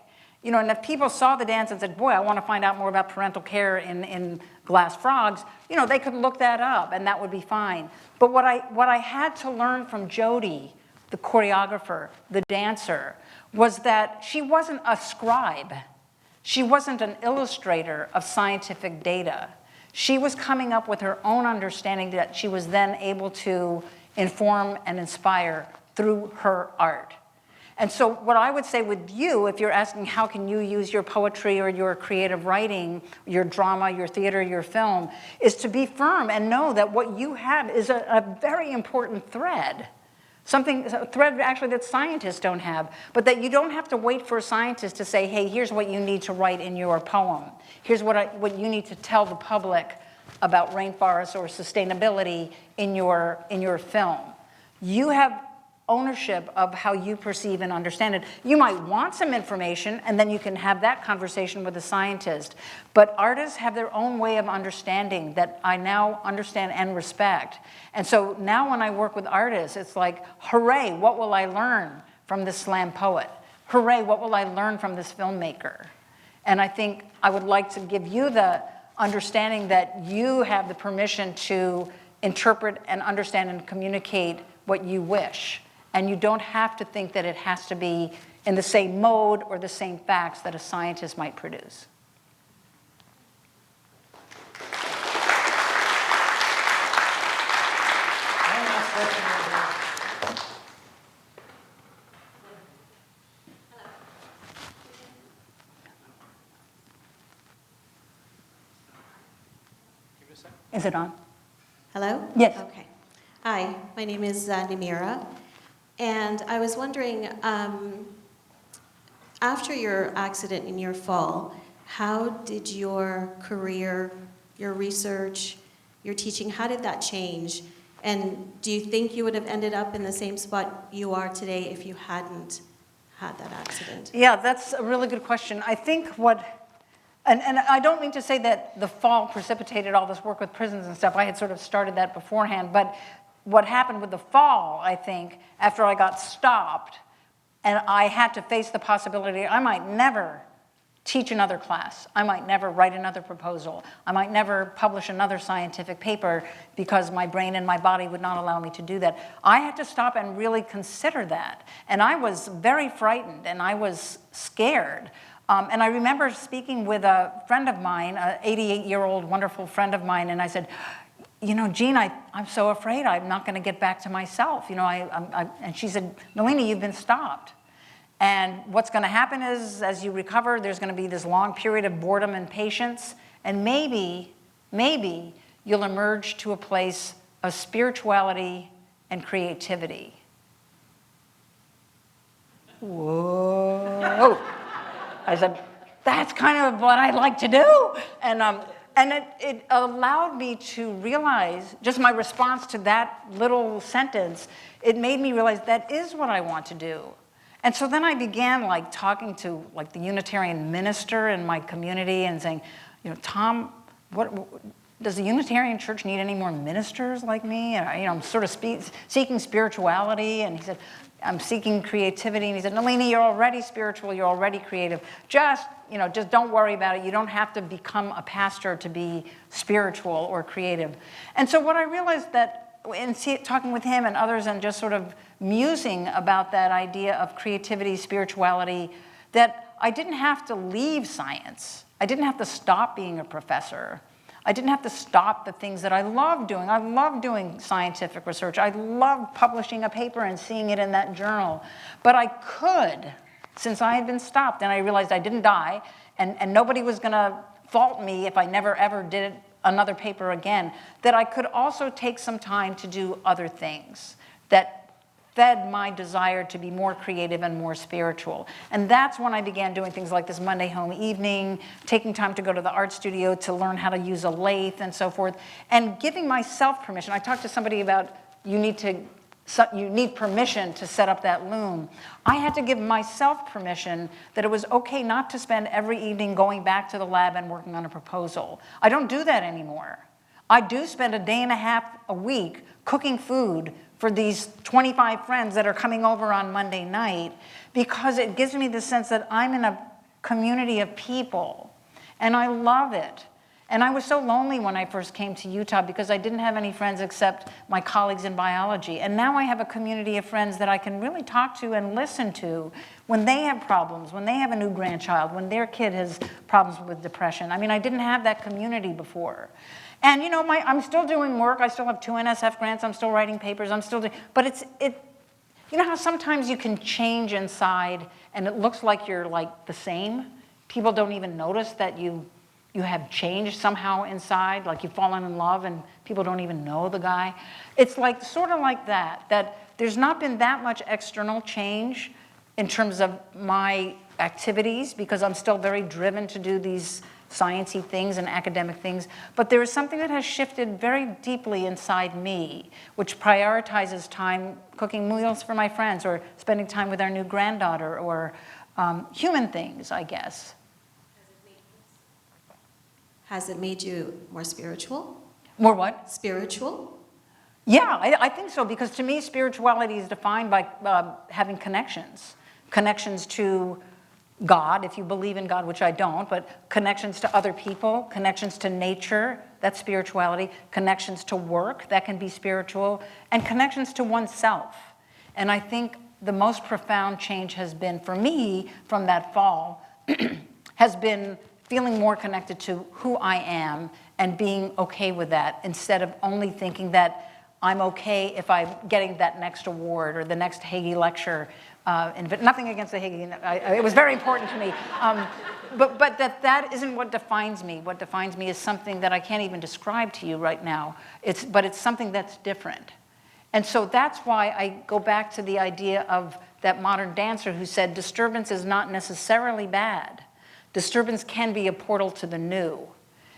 And if people saw the dance and said, boy, I want to find out more about parental care in glass frogs, they could look that up and that would be fine. But what I had to learn from Jody, the choreographer, the dancer, was that she wasn't a scribe. She wasn't an illustrator of scientific data. She was coming up with her own understanding that she was then able to inform and inspire through her art. And so what I would say with you, if you're asking how can you use your poetry or your creative writing, your drama, your theater, your film, is to be firm and know that what you have is a very important thread. A thread actually that scientists don't have, but that you don't have to wait for a scientist to say, hey, here's what you need to write in your poem. Here's what you need to tell the public about rainforests or sustainability in your film. You have ownership of how you perceive and understand it. You might want some information, and then you can have that conversation with a scientist. But artists have their own way of understanding that I now understand and respect. And so now when I work with artists, it's like, hooray, what will I learn from this slam poet? Hooray, what will I learn from this filmmaker? And I think I would like to give you the understanding that you have the permission to interpret and understand and communicate what you wish. And you don't have to think that it has to be in the same mode or the same facts that a scientist might produce. Is it on? Hello? Yes. Okay. Hi, my name is Namira, and I was wondering, after your accident in your fall, how did your career, your research, your teaching, how did that change? And do you think you would have ended up in the same spot you are today if you hadn't had that accident? Yeah, that's a really good question. I think and I don't mean to say that the fall precipitated all this work with prisons and stuff. I had sort of started that beforehand. But what happened with the fall, I think, after I got stopped, and I had to face the possibility I might never teach another class. I might never write another proposal. I might never publish another scientific paper because my brain and my body would not allow me to do that. I had to stop and really consider that. And I was very frightened, and I was scared. And I remember speaking with a friend of mine, an 88-year-old wonderful friend of mine, and I said, you know, Jean, I'm so afraid I'm not going to get back to myself. You know, and she said, Nalini, you've been stopped. And what's going to happen is, as you recover, there's going to be this long period of boredom and patience, and maybe you'll emerge to a place of spirituality and creativity. Whoa. I said, that's kind of what I'd like to do. And it allowed me to realize, just my response to that little sentence, it made me realize that is what I want to do. And so then I began talking to the Unitarian minister in my community and saying, you know, Tom, does the Unitarian Church need any more ministers like me? And, you know, I'm sort of seeking spirituality. And he said, I'm seeking creativity. And he said, Nalini, you're already spiritual, you're already creative. Just don't worry about it. You don't have to become a pastor to be spiritual or creative. And so what I realized that in talking with him and others and just sort of musing about that idea of creativity, spirituality, that I didn't have to leave science. I didn't have to stop being a professor. I didn't have to stop the things that I love doing. I love doing scientific research. I love publishing a paper and seeing it in that journal. But I could, since I had been stopped, and I realized I didn't die, and nobody was going to fault me if I never ever did another paper again, that I could also take some time to do other things that fed my desire to be more creative and more spiritual. And that's when I began doing things like this Monday home evening, taking time to go to the art studio to learn how to use a lathe and so forth, and giving myself permission. I talked to somebody about you need permission to set up that loom. I had to give myself permission that it was okay not to spend every evening going back to the lab and working on a proposal. I don't do that anymore. I do spend a day and a half a week cooking food for these 25 friends that are coming over on Monday night, because it gives me the sense that I'm in a community of people, and I love it. And I was so lonely when I first came to Utah because I didn't have any friends except my colleagues in biology. And now I have a community of friends that I can really talk to and listen to when they have problems, when they have a new grandchild, when their kid has problems with depression. I mean, I didn't have that community before. And you know, I'm still doing work. I still have 2 NSF grants. I'm still writing papers. I'm still doing, but You know how sometimes you can change inside and it looks like you're like the same? People don't even notice that you have changed somehow inside, like you've fallen in love and people don't even know the guy. It's like sort of like that there's not been that much external change in terms of my activities, because I'm still very driven to do these sciencey things and academic things, but there is something that has shifted very deeply inside me, which prioritizes time cooking meals for my friends or spending time with our new granddaughter or human things, I guess. Has it made you more spiritual? More what? Spiritual? Yeah, I think so, because to me, spirituality is defined by having connections. Connections to God, if you believe in God, which I don't, but connections to other people, connections to nature, that's spirituality, connections to work, that can be spiritual, and connections to oneself. And I think the most profound change has been, for me, from that fall, has been feeling more connected to who I am and being okay with that, instead of only thinking that I'm okay if I'm getting that next award or the next Hagey lecture. Nothing against the Hagey, it was very important to me. But that isn't what defines me. What defines me is something that I can't even describe to you right now. But it's something that's different. And so that's why I go back to the idea of that modern dancer who said disturbance is not necessarily bad. Disturbance can be a portal to the new.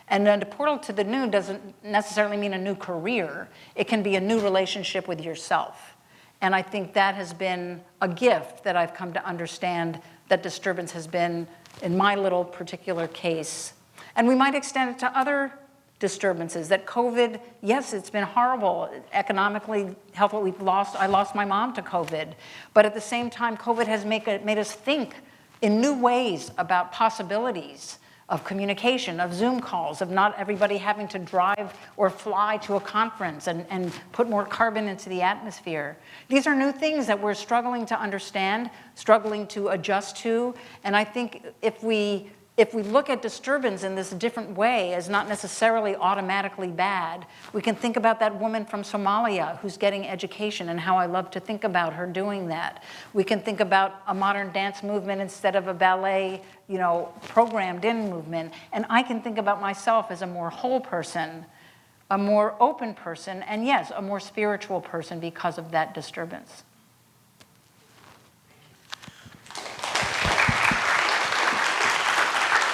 And then the portal to the new doesn't necessarily mean a new career. It can be a new relationship with yourself. And I think that has been a gift that I've come to understand that disturbance has been in my little particular case. And we might extend it to other disturbances, that COVID, yes, it's been horrible. Economically, health, what we've lost, I lost my mom to COVID. But at the same time, COVID has made us think in new ways about possibilities of communication, of Zoom calls, of not everybody having to drive or fly to a conference and put more carbon into the atmosphere. These are new things that we're struggling to understand, struggling to adjust to, and I think if we look at disturbance in this different way as not necessarily automatically bad, we can think about that woman from Somalia who's getting education and how I love to think about her doing that. We can think about a modern dance movement instead of a ballet, programmed in movement. And I can think about myself as a more whole person, a more open person, and yes, a more spiritual person because of that disturbance.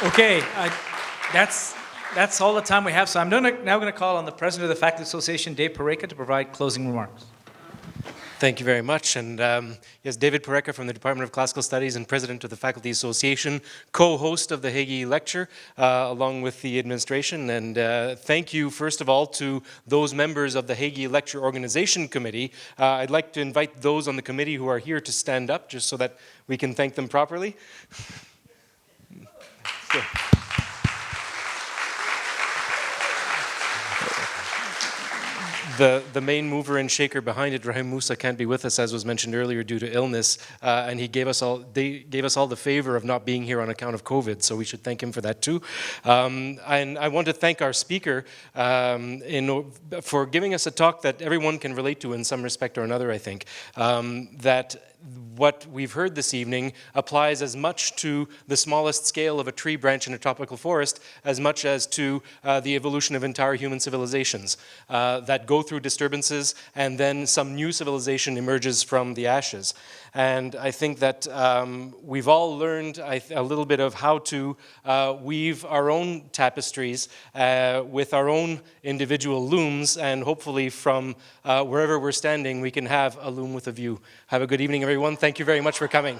Okay, that's all the time we have. So I'm now going to call on the president of the Faculty Association, Dave Pareka, to provide closing remarks. Thank you very much. And yes, David Pareka from the Department of Classical Studies and president of the Faculty Association, co-host of the Hagey Lecture, along with the administration. And thank you, first of all, to those members of the Hagey Lecture Organization Committee. I'd like to invite those on the committee who are here to stand up, just so that we can thank them properly. So. The main mover and shaker behind it, Rahim Musa, can't be with us, as was mentioned earlier, due to illness, and they gave us all the favor of not being here on account of COVID, so we should thank him for that too. And I want to thank our speaker for giving us a talk that everyone can relate to in some respect or another, I think, that what we've heard this evening applies as much to the smallest scale of a tree branch in a tropical forest as much as to the evolution of entire human civilizations that go through disturbances, and then some new civilization emerges from the ashes. And I think that we've all learned a little bit of how to weave our own tapestries with our own individual looms, and hopefully from wherever we're standing, we can have a loom with a view. Have a good evening, everyone. Thank you very much for coming.